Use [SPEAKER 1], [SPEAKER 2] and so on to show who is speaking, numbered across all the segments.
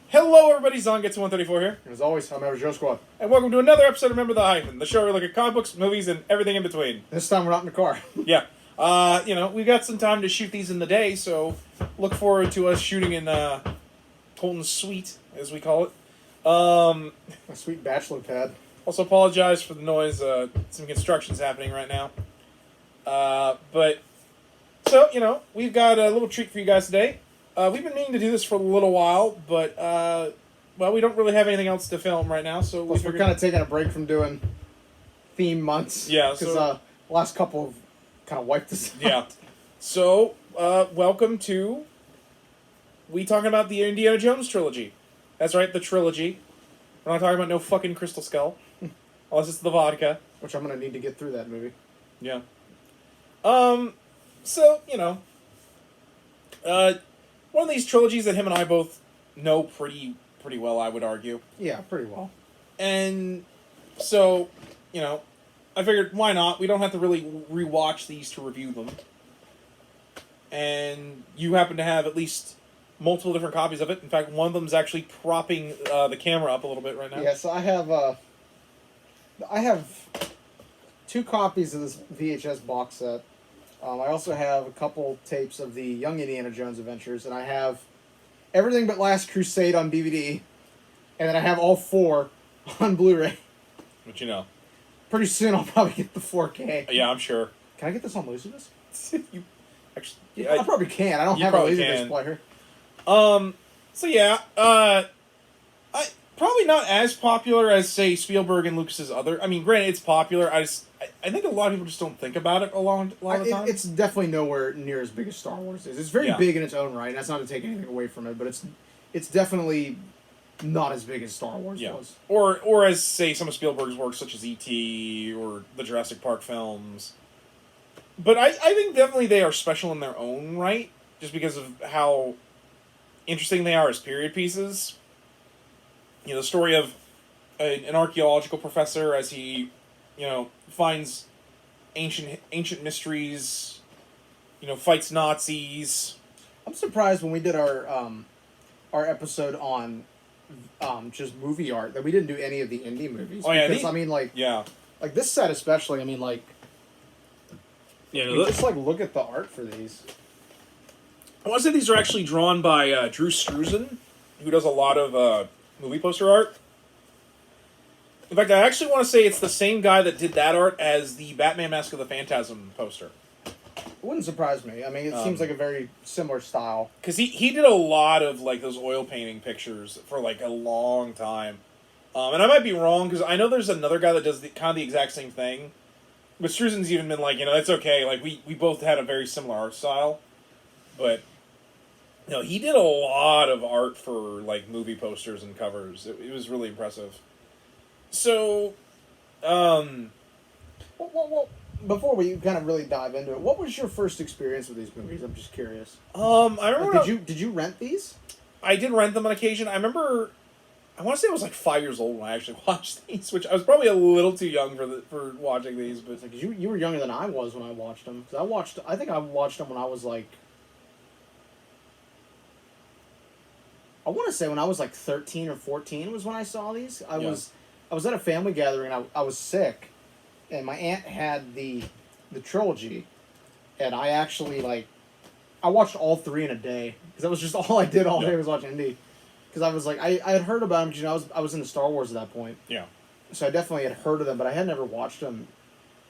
[SPEAKER 1] Hello, everybody. Zongets134 here,
[SPEAKER 2] And as always, I'm Joe Squad.
[SPEAKER 1] and welcome to another episode of Remember the Hyphen, the show where we look at comic books, movies, and everything in between.
[SPEAKER 2] This time we're not in the car.
[SPEAKER 1] Yeah. We've got some time to shoot these in the day, so look forward to us shooting in Colton's suite, as we call it.
[SPEAKER 2] A sweet bachelor pad.
[SPEAKER 1] Also apologize for the noise. Some construction's happening right now. We've got a little treat for you guys today. We've been meaning to do this for a little while, but, we don't really have anything else to film right now, so
[SPEAKER 2] Plus, we're kind of taking a break from doing theme months.
[SPEAKER 1] Yeah,
[SPEAKER 2] because the last couple have kind of wiped us out.
[SPEAKER 1] Yeah. So, welcome to... We talking about the Indiana Jones trilogy. That's right, the trilogy. We're not talking about no fucking Crystal Skull. Unless it's the vodka.
[SPEAKER 2] Which I'm going to need to get through that movie.
[SPEAKER 1] Yeah. One of these trilogies that him and I both know pretty well, I would argue.
[SPEAKER 2] Yeah, pretty well.
[SPEAKER 1] And so, I figured, why not? We don't have to really rewatch these to review them. And you happen to have at least multiple different copies of it. In fact, one of them is actually propping the camera up a little bit right now.
[SPEAKER 2] Yeah, so I have 2 copies of this VHS box set. I also have a couple tapes of the Young Indiana Jones Adventures, and I have everything but Last Crusade on DVD, and then I have all 4 on Blu-ray.
[SPEAKER 1] But
[SPEAKER 2] Pretty soon I'll probably get the 4K.
[SPEAKER 1] Yeah, I'm sure.
[SPEAKER 2] Can I get this on Laserdisc?
[SPEAKER 1] You actually,
[SPEAKER 2] Yeah, I probably can. I don't have a Laserdisc player.
[SPEAKER 1] I probably not as popular as, say, Spielberg and Lucas's other. I mean, granted, it's popular. I think a lot of people just don't think about it a lot of the time.
[SPEAKER 2] It's definitely nowhere near as big as Star Wars is. It's very big in its own right. And that's not to take anything away from it, but it's definitely not as big as Star Wars was.
[SPEAKER 1] Or as, say, some of Spielberg's works, such as E.T. or the Jurassic Park films. But I think definitely they are special in their own right, just because of how interesting they are as period pieces. The story of an archaeological professor as he, finds ancient mysteries, fights Nazis.
[SPEAKER 2] I'm surprised when we did our episode on just movie art that we didn't do any of the indie movies.
[SPEAKER 1] Oh yeah,
[SPEAKER 2] because, like this set especially. Just look at the art for these.
[SPEAKER 1] I want to say these are actually drawn by Drew Struzan, who does a lot of movie poster art. In fact, I actually want to say it's the same guy that did that art as the Batman Mask of the Phantasm poster.
[SPEAKER 2] It wouldn't surprise me. I mean, it seems like a very similar style.
[SPEAKER 1] Because he did a lot of those oil painting pictures for a long time. And I might be wrong, because I know there's another guy that does kind of the exact same thing. But Struzan's even been it's okay. We both had a very similar art style. But... he did a lot of art for, movie posters and covers. It was really impressive. So,
[SPEAKER 2] Well, before we kind of really dive into it, what was your first experience with these movies? I'm just curious.
[SPEAKER 1] I remember...
[SPEAKER 2] Did you rent these?
[SPEAKER 1] I did rent them on occasion. I remember... I want to say I was 5 years old when I actually watched these, which I was probably a little too young for watching these, but...
[SPEAKER 2] You were younger than I was when I watched them. Because I think I watched them when I was I want to say when I was 13 or 14 was when I saw these. I was at a family gathering. I was sick, and my aunt had the trilogy, and I actually I watched all 3 in a day because that was just all I did all day was watch indie. Because I was I had heard about them because I was into Star Wars at that point.
[SPEAKER 1] Yeah.
[SPEAKER 2] So I definitely had heard of them, but I had never watched them.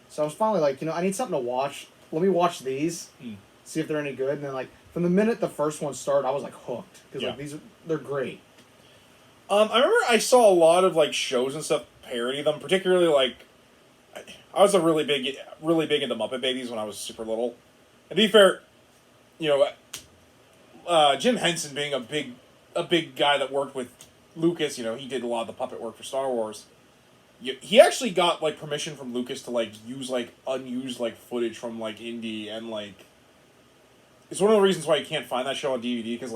[SPEAKER 2] So I was finally I need something to watch. Let me watch these, see if they're any good, and then from the minute the first one started, I was hooked because they're great.
[SPEAKER 1] I remember I saw a lot of shows and stuff parody them, particularly I was really big into Muppet Babies when I was super little. And to be fair, Jim Henson being a big guy that worked with Lucas, he did a lot of the puppet work for Star Wars. He actually got permission from Lucas to use unused footage from indie and it's one of the reasons why you can't find that show on DVD because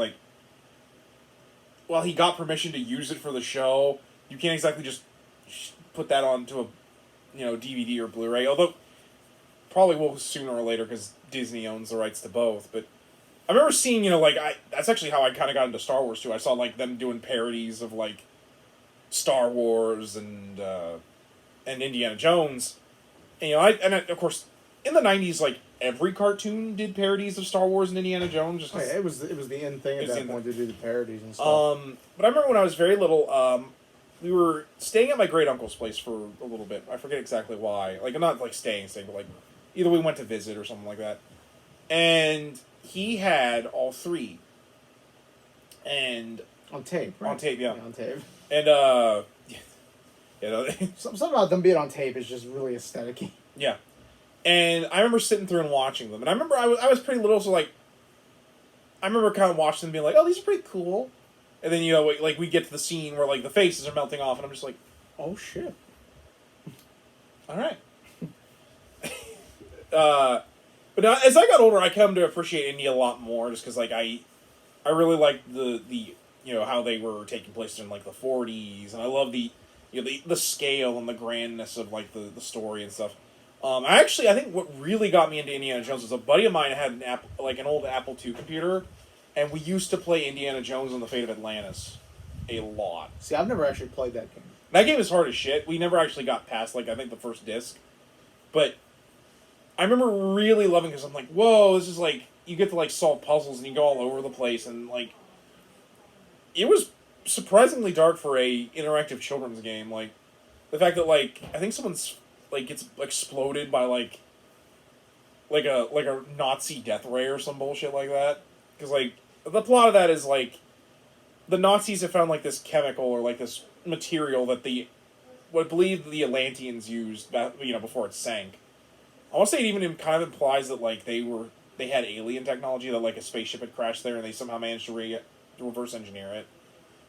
[SPEAKER 1] while he got permission to use it for the show, you can't exactly just put that onto a DVD or Blu-ray. Although probably will sooner or later because Disney owns the rights to both. But I remember seeing, like, that's actually how I kind of got into Star Wars, too. I saw, like, them doing parodies of, like, Star Wars and Indiana Jones. And, of course, in the 90s, like, every cartoon did parodies of Star Wars and Indiana Jones. Just
[SPEAKER 2] it was the end thing at that point to do the parodies and stuff.
[SPEAKER 1] But I remember when I was very little, we were staying at my great uncle's place for a little bit. I forget exactly why. Like, not like staying, but like either we went to visit or something like that. And he had all three. And
[SPEAKER 2] on tape, right?
[SPEAKER 1] On tape, yeah.
[SPEAKER 2] On tape.
[SPEAKER 1] And
[SPEAKER 2] something about them being on tape is just really aesthetic-y.
[SPEAKER 1] Yeah. And I remember sitting through and watching them. And I remember I was pretty little, so, like, I remember kind of watching them being like, oh, these are pretty cool. And then, like, we get to the scene where, like, the faces are melting off, and I'm just like, oh, shit. All right. But now, as I got older, I come to appreciate India a lot more, just because, like, I really liked the how they were taking place in, like, the 40s, and I love the scale and the grandness of, like, the story and stuff. I think what really got me into Indiana Jones was a buddy of mine had an old Apple II computer, and we used to play Indiana Jones and the Fate of Atlantis a lot.
[SPEAKER 2] See, I've never actually played that game.
[SPEAKER 1] That game is hard as shit. We never actually got past, like, I think the first disc. But I remember really loving it because I'm like, whoa, this is like, you get to, like, solve puzzles and you go all over the place, and, like, it was surprisingly dark for a interactive children's game. Like, the fact that, like, I think someone's, like, gets exploded by, like a Nazi death ray or some bullshit like that. Because, like, the plot of that is, like, the Nazis have found, like, this chemical or, like, this material that what I believe the Atlanteans used, before it sank. I want to say it even kind of implies that, like, they had alien technology, that, like, a spaceship had crashed there and they somehow managed to reverse engineer it.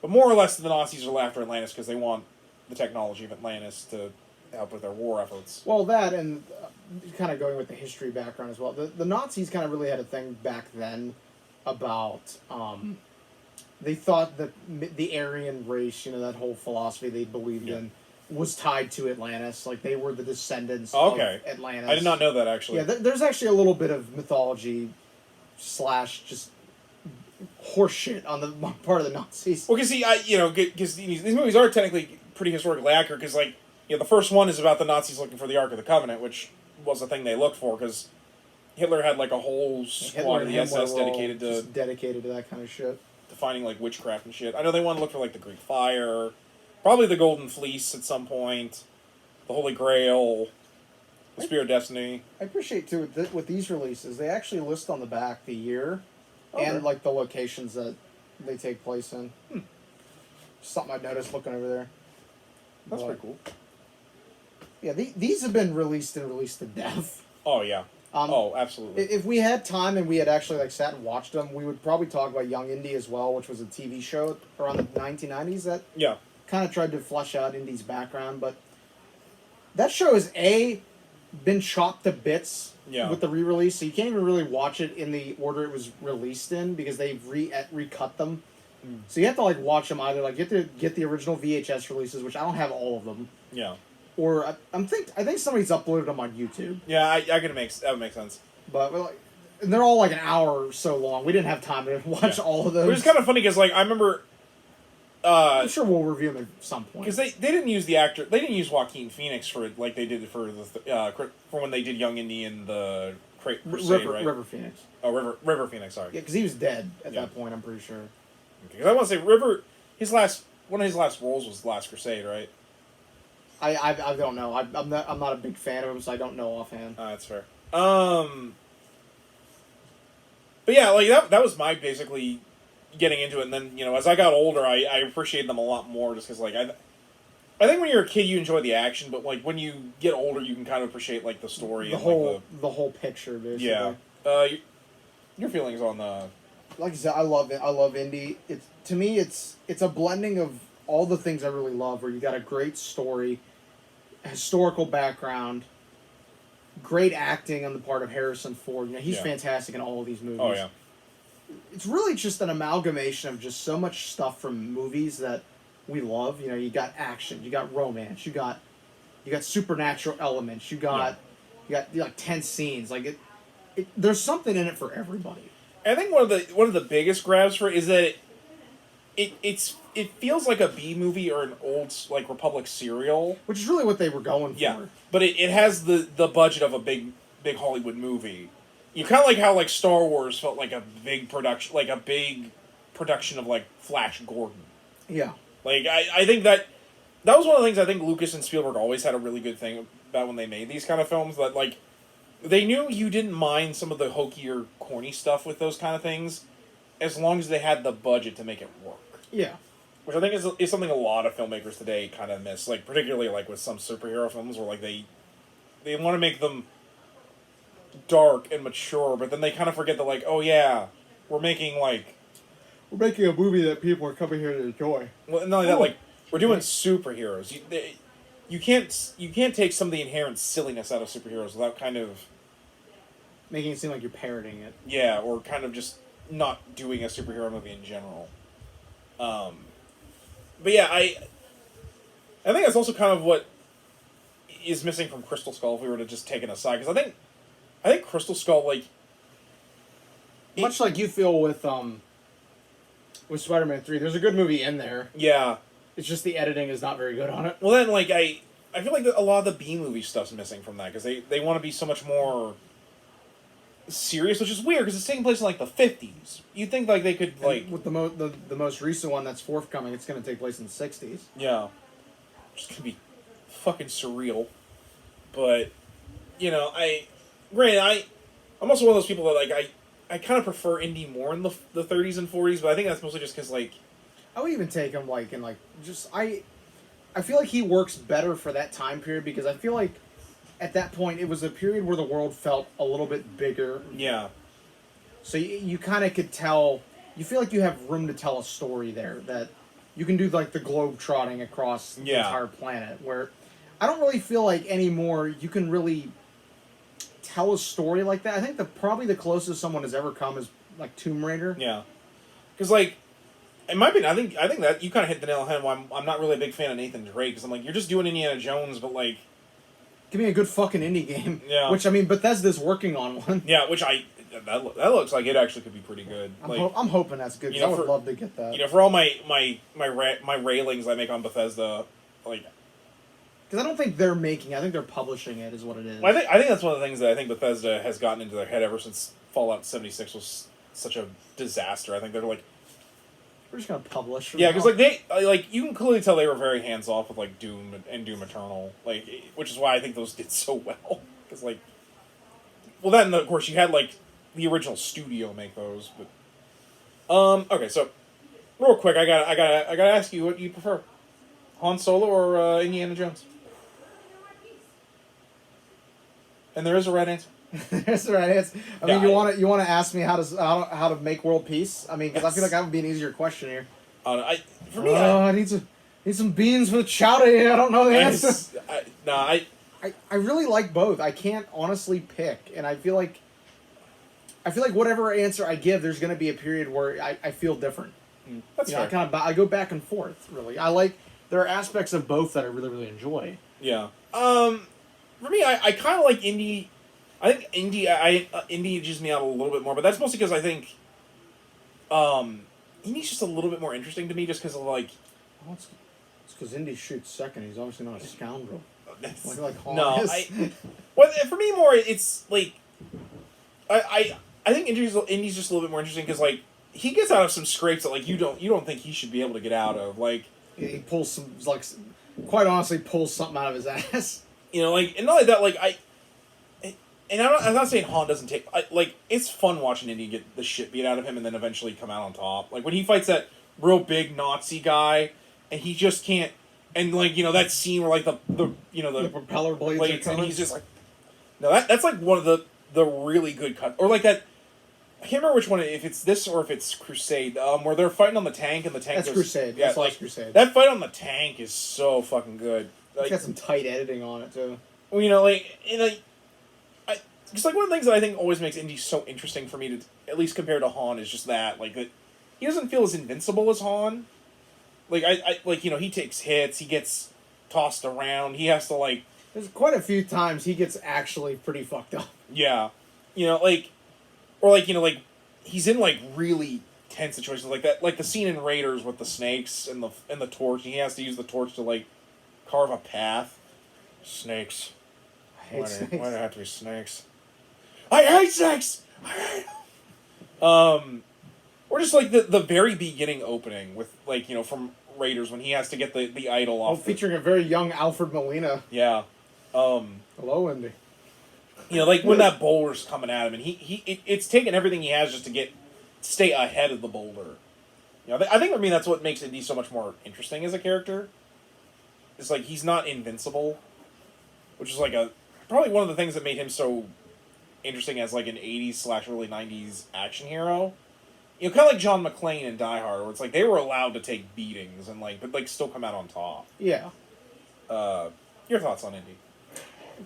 [SPEAKER 1] But more or less, the Nazis are after Atlantis because they want the technology of Atlantis to help with their war efforts.
[SPEAKER 2] Well, that, and kind of going with the history background as well. The Nazis kind of really had a thing back then about, they thought that the Aryan race, that whole philosophy they believed in, was tied to Atlantis. Like, they were the descendants of Atlantis.
[SPEAKER 1] I did not know that, actually.
[SPEAKER 2] Yeah, there's actually a little bit of mythology / just horseshit on the part of the Nazis.
[SPEAKER 1] Well, because because these movies are technically pretty historically accurate, because, like, the first one is about the Nazis looking for the Ark of the Covenant, which was the thing they looked for, because Hitler had, like, a whole squad of the SS dedicated to
[SPEAKER 2] that kind of shit.
[SPEAKER 1] To finding, like, witchcraft and shit. I know they want to look for, like, the Greek Fire, probably the Golden Fleece at some point, the Holy Grail, the Spear of Destiny.
[SPEAKER 2] I appreciate, too, with these releases, they actually list on the back the year and, like, the locations that they take place in. Something I noticed looking over there.
[SPEAKER 1] That's pretty cool.
[SPEAKER 2] Yeah, these have been released to death.
[SPEAKER 1] Oh, yeah. Absolutely.
[SPEAKER 2] If we had time and we had actually, like, sat and watched them, we would probably talk about Young Indy as well, which was a TV show around the 1990s that kind of tried to flesh out Indy's background. But that show has, been chopped to bits with the re-release, so you can't even really watch it in the order it was released in because they've recut them. So you have to, like, watch them either, like, get the original VHS releases, which I don't have all of them.
[SPEAKER 1] Yeah.
[SPEAKER 2] Or I think somebody's uploaded them on YouTube.
[SPEAKER 1] Yeah, that would make sense.
[SPEAKER 2] But like, and they're all like an hour or so long. We didn't have time to watch all of those.
[SPEAKER 1] It was kind of funny because, like, I remember.
[SPEAKER 2] I'm sure we'll review them at some point.
[SPEAKER 1] Because they didn't use the actor. They didn't use Joaquin Phoenix for it like they did for when they did Young Indy and the Crusade, right?
[SPEAKER 2] River Phoenix.
[SPEAKER 1] Oh, River Phoenix. Sorry.
[SPEAKER 2] Yeah, because he was dead at that point. I'm pretty sure.
[SPEAKER 1] Because I want to say River. One of his last roles was Last Crusade, right?
[SPEAKER 2] I don't know. I'm not a big fan of him, so I don't know offhand.
[SPEAKER 1] That's fair. But yeah, like that was my basically getting into it, and then as I got older, I appreciated them a lot more, just because like I think when you're a kid you enjoy the action, but like when you get older you can kind of appreciate like the story
[SPEAKER 2] the whole picture basically.
[SPEAKER 1] Yeah. Your feelings on the.
[SPEAKER 2] Like I said, I love it. I love Indy. To me, it's a blending of all the things I really love, where you got a great story, historical background, great acting on the part of Harrison Ford. He's fantastic in all of these movies. Oh, yeah. It's really just an amalgamation of just so much stuff from movies that we love. You got action, you got romance, you got supernatural elements, you got like tense scenes. Like there's something in it for everybody.
[SPEAKER 1] I think one of the biggest grabs for it is that it feels like a B movie or an old like Republic serial,
[SPEAKER 2] which is really what they were going for.
[SPEAKER 1] Yeah, but it has the budget of a big Hollywood movie. You kind of like how like Star Wars felt like a big production of like Flash Gordon.
[SPEAKER 2] Yeah,
[SPEAKER 1] like I think that was one of the things I think Lucas and Spielberg always had a really good thing about when they made these kind of films, that like they knew you didn't mind some of the hokey or corny stuff with those kind of things, as long as they had the budget to make it work.
[SPEAKER 2] Yeah.
[SPEAKER 1] Which I think is something a lot of filmmakers today kind of miss, like particularly like with some superhero films where like they want to make them dark and mature, but then they kind of forget that like, oh yeah, we're making
[SPEAKER 2] a movie that people are coming here to enjoy.
[SPEAKER 1] Well, not only that, like we're doing superheroes. You can't take some of the inherent silliness out of superheroes without kind of
[SPEAKER 2] making it seem like you're parroting it.
[SPEAKER 1] Yeah, or kind of just not doing a superhero movie in general. But yeah, I think that's also kind of what is missing from Crystal Skull if we were to just take it aside, because I think Crystal Skull, like,
[SPEAKER 2] much like you feel with Spider-Man 3, there's a good movie in there.
[SPEAKER 1] Yeah.
[SPEAKER 2] It's just the editing is not very good on it.
[SPEAKER 1] Well, then, like, I feel like a lot of the B-movie stuff's missing from that, because they want to be so much more serious, which is weird, because it's taking place in, like, the 50s. You'd think, like, they could, like...
[SPEAKER 2] And with the most recent one that's forthcoming, it's going to take place in the 60s.
[SPEAKER 1] Yeah. Which is going to be fucking surreal. But, you know, I'm also one of those people that, like, I kind of prefer Indy more in the 30s and 40s, but I think that's mostly just because, like...
[SPEAKER 2] I would even take him, like, in, like, just... I feel like he works better for that time period, because I feel like at that point it was a period where the world felt a little bit bigger.
[SPEAKER 1] Yeah.
[SPEAKER 2] So you kind of could tell... You feel like you have room to tell a story there, that you can do, like, the globe trotting across the entire planet, where I don't really feel like anymore you can really tell a story like that. I think probably the closest someone has ever come is, like, Tomb Raider.
[SPEAKER 1] Yeah. Because, like, in my opinion, I think that you kind of hit the nail on the head. Why I'm not really a big fan of Nathan Drake, because I'm like, you're just doing Indiana Jones, but, like...
[SPEAKER 2] Give me a good fucking indie game.
[SPEAKER 1] Yeah.
[SPEAKER 2] Which, I mean, Bethesda's working on one.
[SPEAKER 1] Yeah, which that looks like it actually could be pretty good.
[SPEAKER 2] I'm hoping that's good, because I would love to get that.
[SPEAKER 1] You know, for all my railings I make on Bethesda, like...
[SPEAKER 2] Because I don't think they're making it. I think they're publishing it, is what it is.
[SPEAKER 1] Well, I think that's one of the things that I think Bethesda has gotten into their head ever since Fallout 76 was such a disaster. I think they're like...
[SPEAKER 2] We're just going to publish.
[SPEAKER 1] Yeah, because, like, you can clearly tell they were very hands-off with, like, Doom and Doom Eternal. Like, which is why I think those did so well. Because, like... Well, then, of course, you had, like, the original studio make those, but... Okay, so... Real quick, I gotta ask you what you prefer. Han Solo or Indiana Jones? And there is a right answer.
[SPEAKER 2] There's the right answer. I mean, you want to ask me how to make world peace? I mean, because I feel like that would be an easier question here.
[SPEAKER 1] I
[SPEAKER 2] need some beans for the chowder here. I don't know the answer. I really like both. I can't honestly pick, and I feel like whatever answer I give, there's going to be a period where I feel different.
[SPEAKER 1] That's fair.
[SPEAKER 2] I go back and forth. Really, there are aspects of both that I really, really enjoy.
[SPEAKER 1] Yeah. For me, I kind of like Indy. I think Indy edges me out a little bit more, but that's mostly because I think Indy's just a little bit more interesting to me, just because of, like...
[SPEAKER 2] Well, it's because Indy shoots second. He's obviously not a scoundrel. Like
[SPEAKER 1] no, well, for me, more, it's, like... I think Indy's just a little bit more interesting, because, like, he gets out of some scrapes that, like, you don't think he should be able to get out of, like...
[SPEAKER 2] He pulls some, like, quite honestly, pulls something out of his ass.
[SPEAKER 1] You know, like, and not like that, like, I'm not saying Han doesn't take... like, it's fun watching Indy get the shit beat out of him and then eventually come out on top. Like, when he fights that real big Nazi guy, and he just can't... And, like, you know, that scene where, like, the
[SPEAKER 2] propeller blades
[SPEAKER 1] and he's just like... No, that's, like, one of the really good cuts. Or, like, that... I can't remember which one, if it's this or if it's Crusade, where they're fighting on the tank and the tank
[SPEAKER 2] That's Crusade.
[SPEAKER 1] Yeah,
[SPEAKER 2] that's
[SPEAKER 1] like,
[SPEAKER 2] Crusade.
[SPEAKER 1] That fight on the tank is so fucking good. Like,
[SPEAKER 2] it's got some tight editing on it, too.
[SPEAKER 1] Well, you know, like... Just like one of the things that I think always makes Indy so interesting for me to, at least compared to Han, is just that, like, that he doesn't feel as invincible as Han. Like, like, you know, he takes hits, he gets tossed around, he has to, like...
[SPEAKER 2] There's quite a few times he gets actually pretty fucked up.
[SPEAKER 1] Yeah. You know, like... Or, like, you know, like, he's in like really tense situations like that, like the scene in Raiders with the snakes and the torch. And he has to use the torch to like carve a path. Snakes.
[SPEAKER 2] I hate snakes.
[SPEAKER 1] Why do it have to be snakes? I hate snakes. I hate them. Or just like the very beginning opening with like from Raiders when he has to get the idol off.
[SPEAKER 2] Featuring a very young Alfred Molina.
[SPEAKER 1] Yeah.
[SPEAKER 2] Hello, Indy.
[SPEAKER 1] Like when that boulder's coming at him, and it's taking everything he has just to stay ahead of the boulder. I think that's what makes Indy so much more interesting as a character. It's like he's not invincible, which is like probably one of the things that made him so interesting as like an 80s / early 90s action hero. Kind of like John McClane in Die Hard, where it's like they were allowed to take beatings and but still come out on top.
[SPEAKER 2] Yeah.
[SPEAKER 1] Your thoughts on Indy?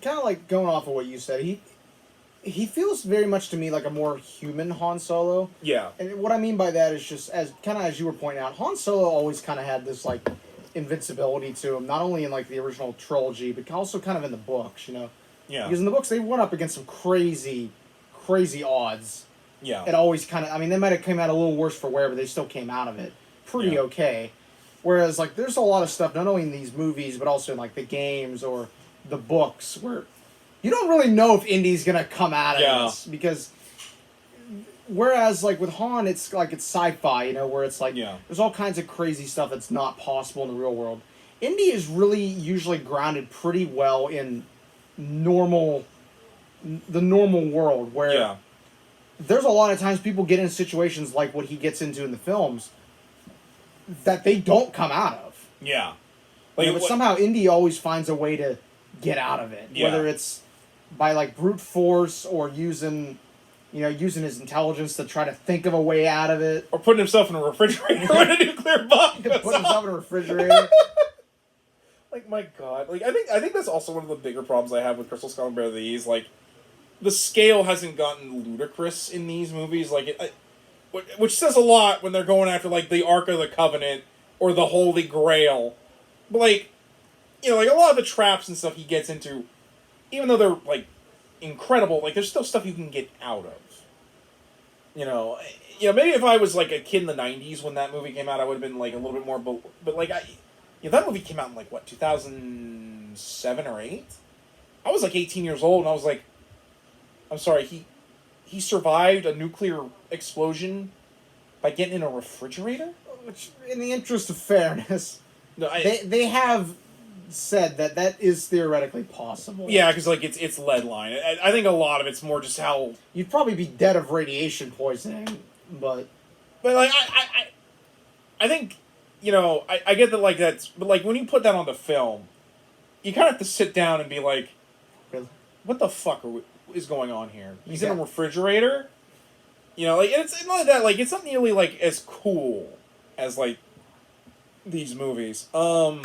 [SPEAKER 2] Kind of like going off of what you said, he feels very much to me like a more human Han Solo.
[SPEAKER 1] Yeah.
[SPEAKER 2] And what I mean by that is just as you were pointing out, Han Solo always kind of had this like invincibility to him, not only in like the original trilogy, but also kind of in the books, Yeah. Because in the books they went up against some crazy odds.
[SPEAKER 1] Yeah.
[SPEAKER 2] It always kind of, they might have come out a little worse for wear, but they still came out of it pretty okay. Whereas, like, there's a lot of stuff, not only in these movies, but also in, like, the games or the books, where you don't really know if Indy's going to come out of this. Because, whereas, like, with Han, it's sci-fi, where it's like, there's all kinds of crazy stuff that's not possible in the real world. Indy is really usually grounded pretty well in the normal world, where...
[SPEAKER 1] Yeah.
[SPEAKER 2] There's a lot of times people get in situations like what he gets into in the films that they don't come out of.
[SPEAKER 1] Yeah.
[SPEAKER 2] But somehow Indy always finds a way to get out of it.
[SPEAKER 1] Yeah.
[SPEAKER 2] Whether it's by like brute force or using his intelligence to try to think of a way out of it.
[SPEAKER 1] Or putting himself in a refrigerator when a nuclear bomb goes
[SPEAKER 2] Putting himself in a refrigerator.
[SPEAKER 1] Like, my God. Like, I think that's also one of the bigger problems I have with Crystal Skull and Bear these. Like, the scale hasn't gotten ludicrous in these movies, which says a lot when they're going after like the Ark of the Covenant or the Holy Grail. But like a lot of the traps and stuff he gets into, even though they're like incredible, like there's still stuff you can get out of. Maybe if I was like a kid in the '90s when that movie came out, I would have been like a little bit more. But like that movie came out in like what 2007 or 8. I was like 18 years old, and I was like. I'm sorry, he survived a nuclear explosion by getting in a refrigerator?
[SPEAKER 2] Which, in the interest of fairness,
[SPEAKER 1] no,
[SPEAKER 2] they have said that is theoretically possible.
[SPEAKER 1] Yeah, because like it's lead line. I think a lot of it's more just how...
[SPEAKER 2] You'd probably be dead of radiation poisoning, but...
[SPEAKER 1] But like, I think, I get that like that's... But like, when you put that on the film, you kind of have to sit down and be like,
[SPEAKER 2] really?
[SPEAKER 1] What the fuck is going on here? He's in a refrigerator. Like it's not like that. Like it's not nearly like as cool as like these movies. Want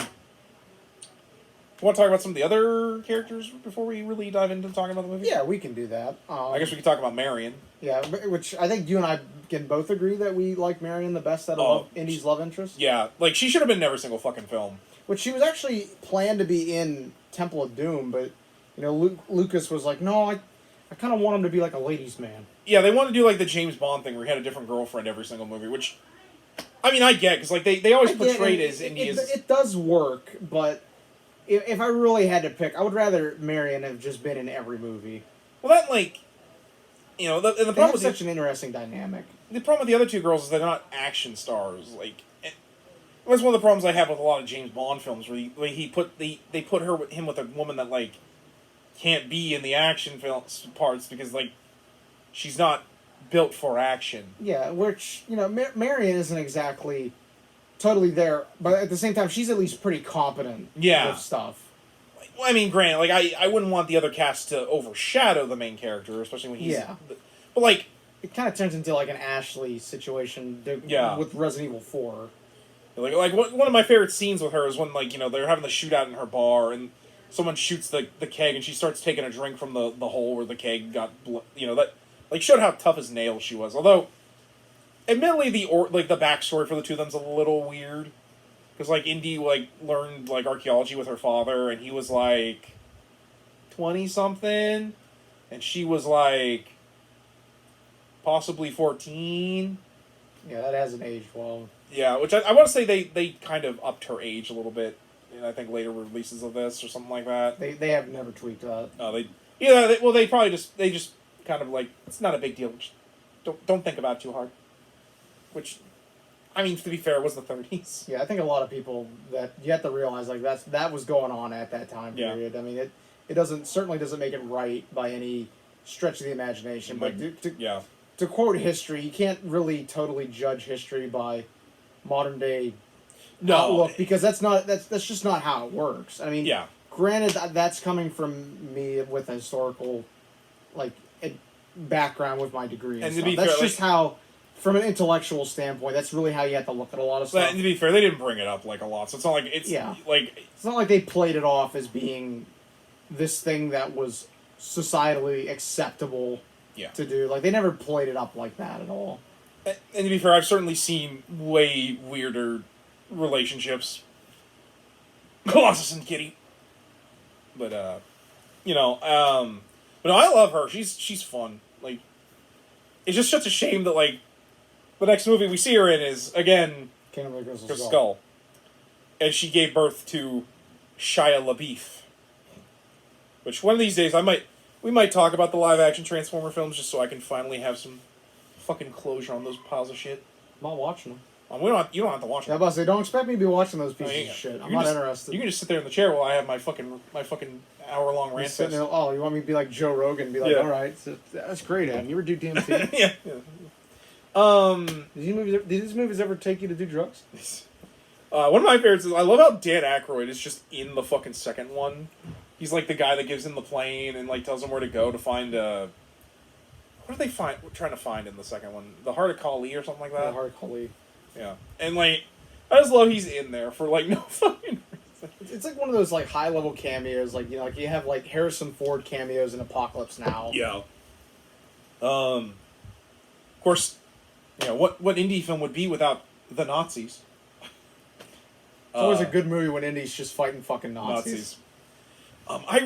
[SPEAKER 1] to talk about some of the other characters before we really dive into talking about the movie?
[SPEAKER 2] Yeah, we can do that.
[SPEAKER 1] I guess we can talk about Marion.
[SPEAKER 2] Yeah, which I think you and I can both agree that we like Marion the best out of Indy's love interest.
[SPEAKER 1] Yeah, like she should have been in every single fucking film.
[SPEAKER 2] Which she was actually planned to be in Temple of Doom, but Lucas was like, no, I kind of want him to be like a ladies' man. Yeah, they want to do like the James Bond thing where he had a different girlfriend every single movie, which, I mean, I get, because like they always portrayed as Indy as... It does work, but if I really had to pick, I would rather Marion have just been in every movie. Well, that, like, the problem with... such an interesting dynamic. The problem with the other two girls is they're not action stars, like... That's one of the problems I have with a lot of James Bond films, where they put him with a woman that, like, can't be in the action parts because, like, she's not built for action. Yeah, which, Marion isn't exactly totally there, but at the same time, she's at least pretty competent with stuff. Well, I mean, granted, like, I wouldn't want the other cast to overshadow the main character, especially when he's... Yeah. But, like... It kind of turns into, like, an Ashley situation with Resident Evil 4. Like one of my favorite scenes with her is when, like, they're having the shootout in her bar, and someone shoots the keg, and she starts taking a drink from the hole where the keg got, that, like, showed how tough as nails she was. Although, admittedly, the backstory for the two of them's a little weird. Because, like, Indy, like, learned, like, archaeology with her father, and he was, like, 20-something, and she was, like,
[SPEAKER 1] possibly 14.
[SPEAKER 2] Yeah, that hasn't aged well.
[SPEAKER 1] Yeah, which I want to say they kind of upped her age a little bit. In, I think later releases of this or something like that.
[SPEAKER 2] They have never tweaked that.
[SPEAKER 1] Oh, they probably just kind of like, it's not a big deal. Just don't think about it too hard. Which, I mean, to be fair, it was the 30s.
[SPEAKER 2] Yeah, I think a lot of people that you have to realize like that was going on at that time period. I mean, it certainly doesn't make it right by any stretch of the imagination. But to quote history, you can't really totally judge history by modern day outlook, because that's just not how it works. I mean, granted, that's coming from me with a historical background with my degree, and stuff. That's just how, from an intellectual standpoint, that's really how you have to look at a lot of stuff.
[SPEAKER 1] But to be fair, they didn't bring it up like a lot, so it's not like it's
[SPEAKER 2] it's not like they played it off as being this thing that was societally acceptable to do. Like, they never played it up like that at all.
[SPEAKER 1] And to be fair, I've certainly seen way weirder relationships. Colossus and Kitty. But, but no, I love her. She's fun. Like, it's just such a shame that, like, the next movie we see her in is, again,
[SPEAKER 2] Kingdom of the Crystal
[SPEAKER 1] Skull. And she gave birth to Shia LaBeouf. Which, one of these days, we might talk about the live-action Transformer films just so I can finally have some fucking closure on those piles of shit.
[SPEAKER 2] I'm not watching them.
[SPEAKER 1] You don't have to watch them.
[SPEAKER 2] I was about to say, don't expect me to be watching those pieces of shit. I'm not interested.
[SPEAKER 1] You can just sit there in the chair while I have my fucking hour-long rant.
[SPEAKER 2] You want me to be like Joe Rogan and be like, all right, so that's great, Adam. You ever do DMT?
[SPEAKER 1] Yeah.
[SPEAKER 2] Did these movies ever take you to do drugs?
[SPEAKER 1] One of my favorites is, I love how Dan Aykroyd is just in the fucking second one. He's like the guy that gives him the plane and like tells him where to go to find what are they trying to find in the second one? The Heart of Kali or something like that?
[SPEAKER 2] The Heart of Kali.
[SPEAKER 1] Yeah. And like, I just love he's in there for like no fucking reason.
[SPEAKER 2] It's like one of those like high level cameos, like, you know, like you have like Harrison Ford cameos in Apocalypse Now.
[SPEAKER 1] Yeah. Of course, you know, what indie film would be without the Nazis?
[SPEAKER 2] It's always a good movie when indies just fighting fucking Nazis.
[SPEAKER 1] I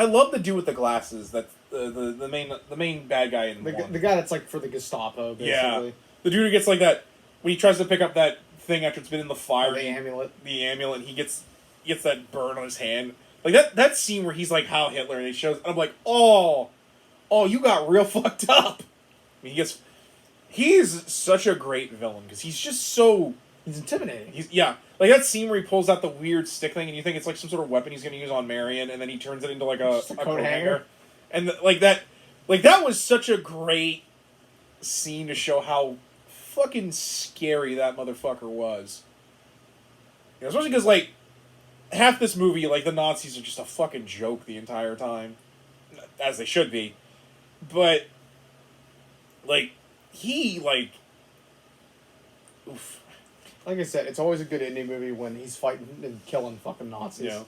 [SPEAKER 1] love the dude with the glasses. That the main bad guy in
[SPEAKER 2] the guy that's like for the Gestapo. Basically.
[SPEAKER 1] Yeah, the dude who gets like that when he tries to pick up that thing after it's been in the fire.
[SPEAKER 2] The amulet.
[SPEAKER 1] The amulet. And he gets that burn on his hand. Like that scene where he's like Heil Hitler and he shows. And I'm like, oh, you got real fucked up. I mean, he's such a great villain because he's just so.
[SPEAKER 2] He's intimidating.
[SPEAKER 1] Like that scene where he pulls out the weird stick thing, and you think it's like some sort of weapon he's going to use on Marion, and then he turns it into like a coat hanger, and that was such a great scene to show how fucking scary that motherfucker was. You know, especially because like half this movie, like the Nazis are just a fucking joke the entire time, as they should be, but like oof.
[SPEAKER 2] Like I said, it's always a good indie movie when he's fighting and killing fucking Nazis.
[SPEAKER 1] Yeah.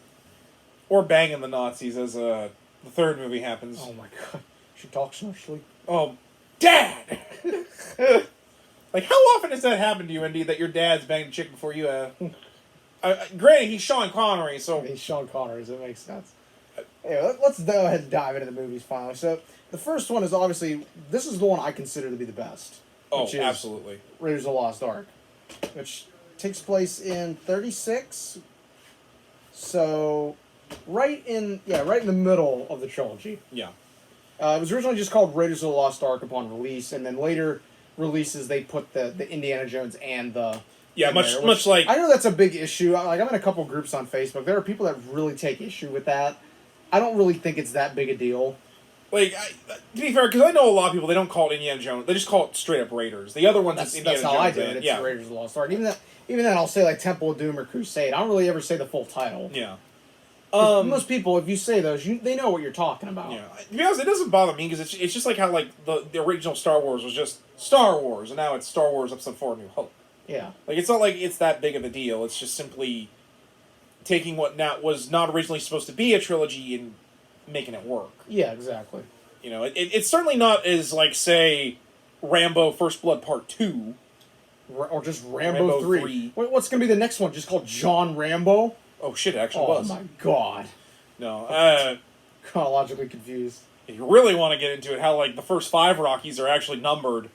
[SPEAKER 1] Or banging the Nazis as the third movie happens.
[SPEAKER 2] Oh my god. She talks naturally.
[SPEAKER 1] Oh, Dad! Like, how often has that happened to you, Indy, that your dad's banged a chick before you have? Granted, he's Sean Connery, so...
[SPEAKER 2] He's Sean Connery, so it makes sense. Anyway, let's go ahead and dive into the movies finally. So, the first one is obviously... This is the one I consider to be the best.
[SPEAKER 1] Oh, absolutely.
[SPEAKER 2] Raiders of the Lost Ark. Which takes place in 36. So, right in the middle of the trilogy.
[SPEAKER 1] Yeah.
[SPEAKER 2] It was originally just called Raiders of the Lost Ark upon release, and then later releases they put the Indiana Jones and the...
[SPEAKER 1] Yeah, much like...
[SPEAKER 2] I know that's a big issue. Like, I'm in a couple groups on Facebook. There are people that really take issue with that. I don't really think it's that big a deal.
[SPEAKER 1] Like, to be fair, because I know a lot of people, they don't call it Indiana Jones. They just call it straight up Raiders. The other one's just Indiana Jones.
[SPEAKER 2] That's how I do it. It's Raiders of the Lost Ark. Even then, I'll say, like, Temple of Doom or Crusade. I don't really ever say the full title.
[SPEAKER 1] Yeah.
[SPEAKER 2] Most people, if you say those, they know what you're talking about.
[SPEAKER 1] Yeah. To be honest, it doesn't bother me, because it's just like how, like, the original Star Wars was just Star Wars, and now it's Star Wars Episode 4 New Hope.
[SPEAKER 2] Yeah.
[SPEAKER 1] Like, it's not like it's that big of a deal. It's just simply taking what was not originally supposed to be a trilogy and making it work.
[SPEAKER 2] Yeah, exactly.
[SPEAKER 1] You know, it's certainly not as, like, say, Rambo First Blood Part 2.
[SPEAKER 2] Or just Rambo 3. What's going to be the next one? Just called John Rambo?
[SPEAKER 1] Oh, shit, it actually was.
[SPEAKER 2] Oh, my God.
[SPEAKER 1] No,
[SPEAKER 2] Chronologically confused.
[SPEAKER 1] if you really want to get into it, how like the first 5 Rockies are actually numbered,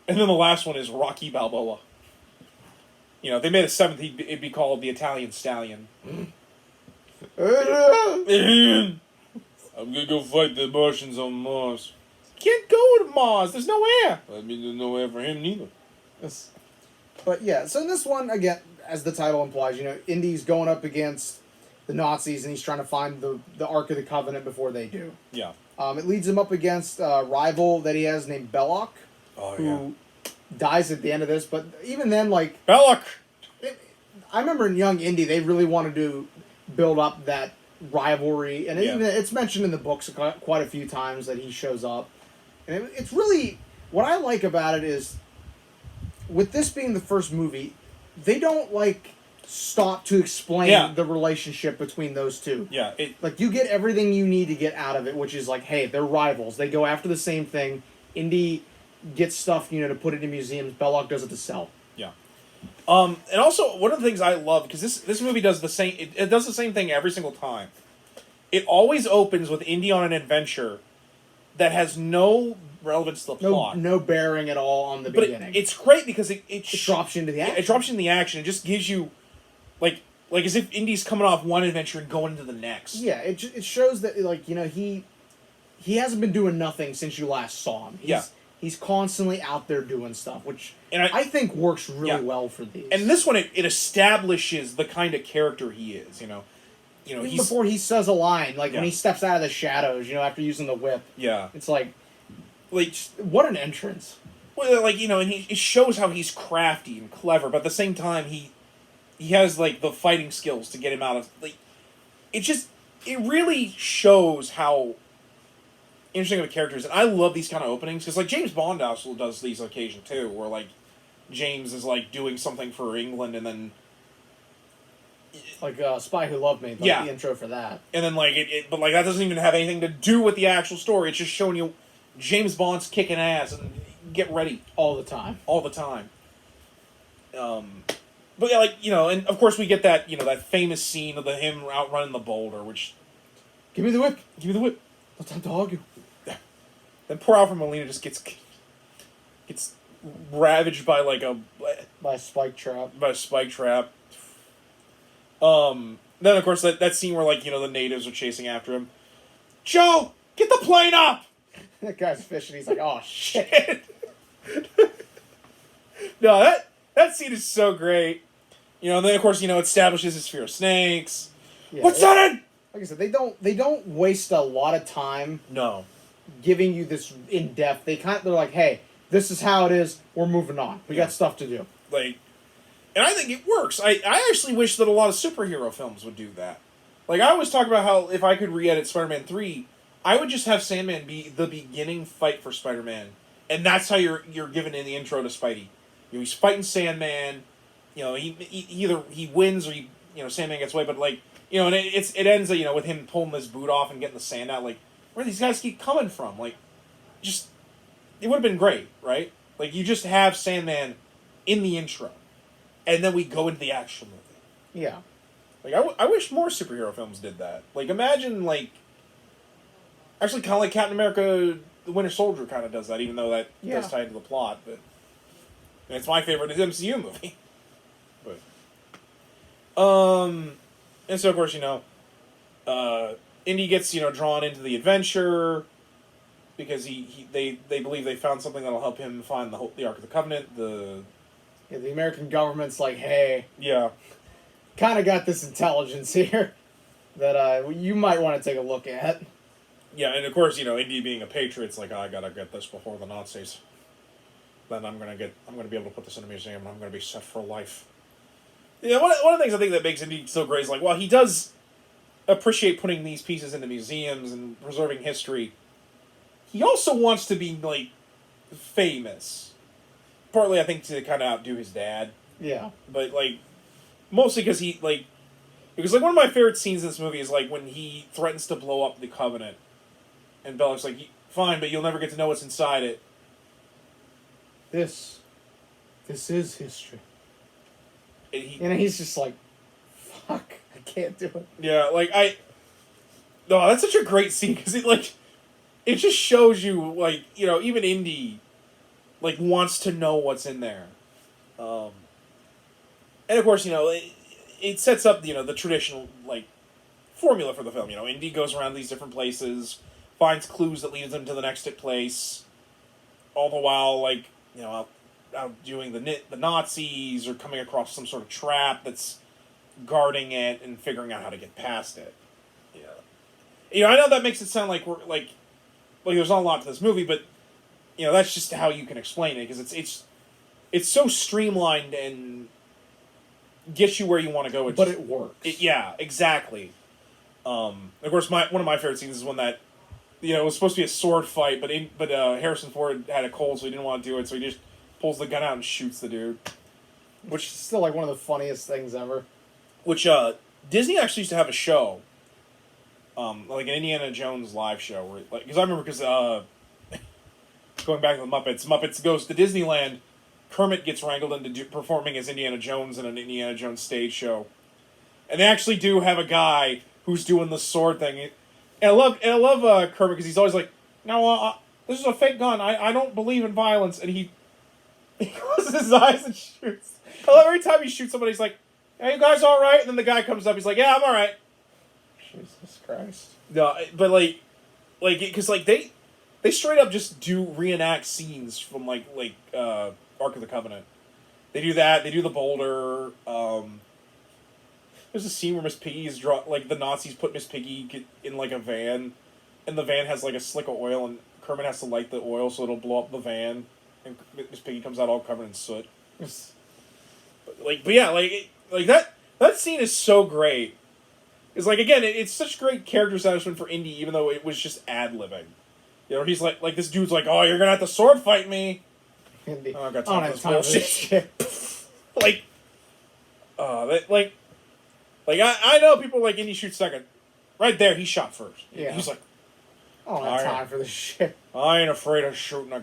[SPEAKER 1] and then the last one is Rocky Balboa. You know, if they made a 7th, it'd be called the Italian Stallion. I'm gonna go fight the Martians on Mars. Can't go to Mars. There's no air. I mean, there's no air for him neither.
[SPEAKER 2] Yes. But yeah, so in this one, again, as the title implies, you know, Indy's going up against the Nazis, and he's trying to find the Ark of the Covenant before they do.
[SPEAKER 1] Yeah.
[SPEAKER 2] It leads him up against a rival that he has named Belloc, who dies at the end of this. But even then, like...
[SPEAKER 1] Belloc!
[SPEAKER 2] I remember in Young Indy, they really wanted to build up that rivalry. And even it's mentioned in the books quite a few times that he shows up. And it's really... What I like about it is, with this being the first movie, they don't, like, stop to explain the relationship between those two.
[SPEAKER 1] Yeah.
[SPEAKER 2] Like, you get everything you need to get out of it, which is like, hey, they're rivals. They go after the same thing. Indy gets stuff, you know, to put it in museums. Belloc does it to sell.
[SPEAKER 1] Yeah. And also, one of the things I love, because this movie does the same... It does the same thing every single time. It always opens with Indy on an adventure that has no relevance to the plot.
[SPEAKER 2] No bearing at all on the beginning.
[SPEAKER 1] It's great because it
[SPEAKER 2] drops you into the action.
[SPEAKER 1] It drops you into the action. It just gives you, like as if Indy's coming off one adventure and going into the next.
[SPEAKER 2] Yeah, it shows that, like, you know, he hasn't been doing nothing since you last saw him. He's constantly out there doing stuff, which I think works really well for these.
[SPEAKER 1] And this one, it establishes the kind of character he is, you know.
[SPEAKER 2] Even before he says a line, like when he steps out of the shadows, you know, after using the whip.
[SPEAKER 1] Yeah.
[SPEAKER 2] It's like what an entrance.
[SPEAKER 1] Well, like, you know, and it shows how he's crafty and clever, but at the same time, he has, like, the fighting skills to get him out of, like, it really shows how interesting of a character is. And I love these kind of openings, because, like, James Bond also does these on occasion, too, where, like, James is, like, doing something for England, and then...
[SPEAKER 2] Like, Spy Who Loved Me, the intro for that.
[SPEAKER 1] And then, like, but, like, that doesn't even have anything to do with the actual story. It's just showing you James Bond's kicking ass, and get ready.
[SPEAKER 2] All the time.
[SPEAKER 1] All the time. But, yeah, like, you know, and, of course, we get that, you know, that famous scene of him outrunning the boulder, which...
[SPEAKER 2] Give me the whip!
[SPEAKER 1] Give me the whip!
[SPEAKER 2] No time to argue.
[SPEAKER 1] Then poor Alfred Molina just gets ravaged by, like,
[SPEAKER 2] by a spike trap.
[SPEAKER 1] By a spike trap. Then, of course, that scene where, like, you know, the natives are chasing after him. Joe! Get the plane up!
[SPEAKER 2] That guy's fishing. He's like, oh, shit.
[SPEAKER 1] No, that scene is so great. You know, and then, of course, you know, it establishes his fear of snakes. Yeah, what's that in?
[SPEAKER 2] Like I said, they don't waste a lot of time.
[SPEAKER 1] No.
[SPEAKER 2] Giving you this in depth. They're like, hey, this is how it is. We're moving on. We got stuff to do.
[SPEAKER 1] Like, and I think it works. I actually wish that a lot of superhero films would do that. Like, I always talk about how if I could re-edit Spider-Man 3, I would just have Sandman be the beginning fight for Spider-Man, and that's how you're given in the intro to Spidey. You know, he's fighting Sandman. You know, either he wins or Sandman gets away. But, like, you know, and it ends, you know, with him pulling this boot off and getting the sand out. Like, where do these guys keep coming from? Like, just it would have been great, right? Like, you just have Sandman in the intro, and then we go into the actual movie.
[SPEAKER 2] Yeah.
[SPEAKER 1] Like, I wish more superhero films did that. Like, imagine, like, actually kind of like Captain America, The Winter Soldier kind of does that, even though that does tie into the plot, but and it's my favorite MCU movie. But, and so, of course, you know, Indy gets, you know, drawn into the adventure because they believe they found something that'll help him find the Ark of the Covenant, the
[SPEAKER 2] American government's like, hey...
[SPEAKER 1] Yeah.
[SPEAKER 2] Kind of got this intelligence here that you might want to take a look at.
[SPEAKER 1] Yeah, and of course, you know, Indy being a patriot's like, I gotta get this before the Nazis. Then I'm gonna be able to put this in a museum, and I'm gonna be set for life. Yeah, one of the things I think that makes Indy so great is, like, well, he does appreciate putting these pieces into museums and preserving history. He also wants to be, like, famous. Partly, I think, to kind of outdo his dad.
[SPEAKER 2] Yeah.
[SPEAKER 1] But, like, mostly because because, like, one of my favorite scenes in this movie is, like, when he threatens to blow up the Covenant. And Belloc's like, fine, but you'll never get to know what's inside it.
[SPEAKER 2] This is history.
[SPEAKER 1] And
[SPEAKER 2] he's just like, fuck, I can't do it.
[SPEAKER 1] Yeah, like, no, that's such a great scene, because it just shows you, like, you know, even Indy, like, wants to know what's in there. And of course, you know, it sets up, you know, the traditional, like, formula for the film. You know, Indy goes around these different places, finds clues that leads him to the next place, all the while, like, you know, out doing the Nazis or coming across some sort of trap that's guarding it and figuring out how to get past it. Yeah. You know, I know that makes it sound like we're, like there's not a lot to this movie, but, you know, that's just how you can explain it, because it's so streamlined and gets you where you want to go.
[SPEAKER 2] But it works.
[SPEAKER 1] Yeah, exactly. Of course, one of my favorite scenes is when that, you know, it was supposed to be a sword fight, but Harrison Ford had a cold, so he didn't want to do it, so he just pulls the gun out and shoots the dude.
[SPEAKER 2] Which is still, like, one of the funniest things ever.
[SPEAKER 1] Which, Disney actually used to have a show, like an Indiana Jones live show, where, like, because I remember, going back to the Muppets goes to Disneyland, Kermit gets wrangled into performing as Indiana Jones in an Indiana Jones stage show. And they actually do have a guy who's doing the sword thing. And I love Kermit, because he's always like, no, this is a fake gun. I don't believe in violence. And he closes his eyes and shoots. I love every time he shoots somebody, he's like, hey, you guys all right? And then the guy comes up, he's like, yeah, I'm all right.
[SPEAKER 2] Jesus Christ.
[SPEAKER 1] No, but because they straight up just reenact scenes from like Ark of the Covenant. They do that. They do the boulder. There's a scene where Miss Piggy's the Nazis put Miss Piggy in like a van, and the van has like a slick of oil, and Kermit has to light the oil so it'll blow up the van, and Miss Piggy comes out all covered in soot. That scene is so great. It's like, again, it's such great character establishment for Indy, even though it was just ad-libbing. You know, he's like this dude's like, oh, you're gonna have to sword fight me.
[SPEAKER 2] Indy.
[SPEAKER 1] Oh, I got time for this bullshit. I know people like Indy shoots second. Right there, he shot first.
[SPEAKER 2] Yeah.
[SPEAKER 1] He's like,
[SPEAKER 2] I don't have time for this shit.
[SPEAKER 1] I ain't afraid of shooting a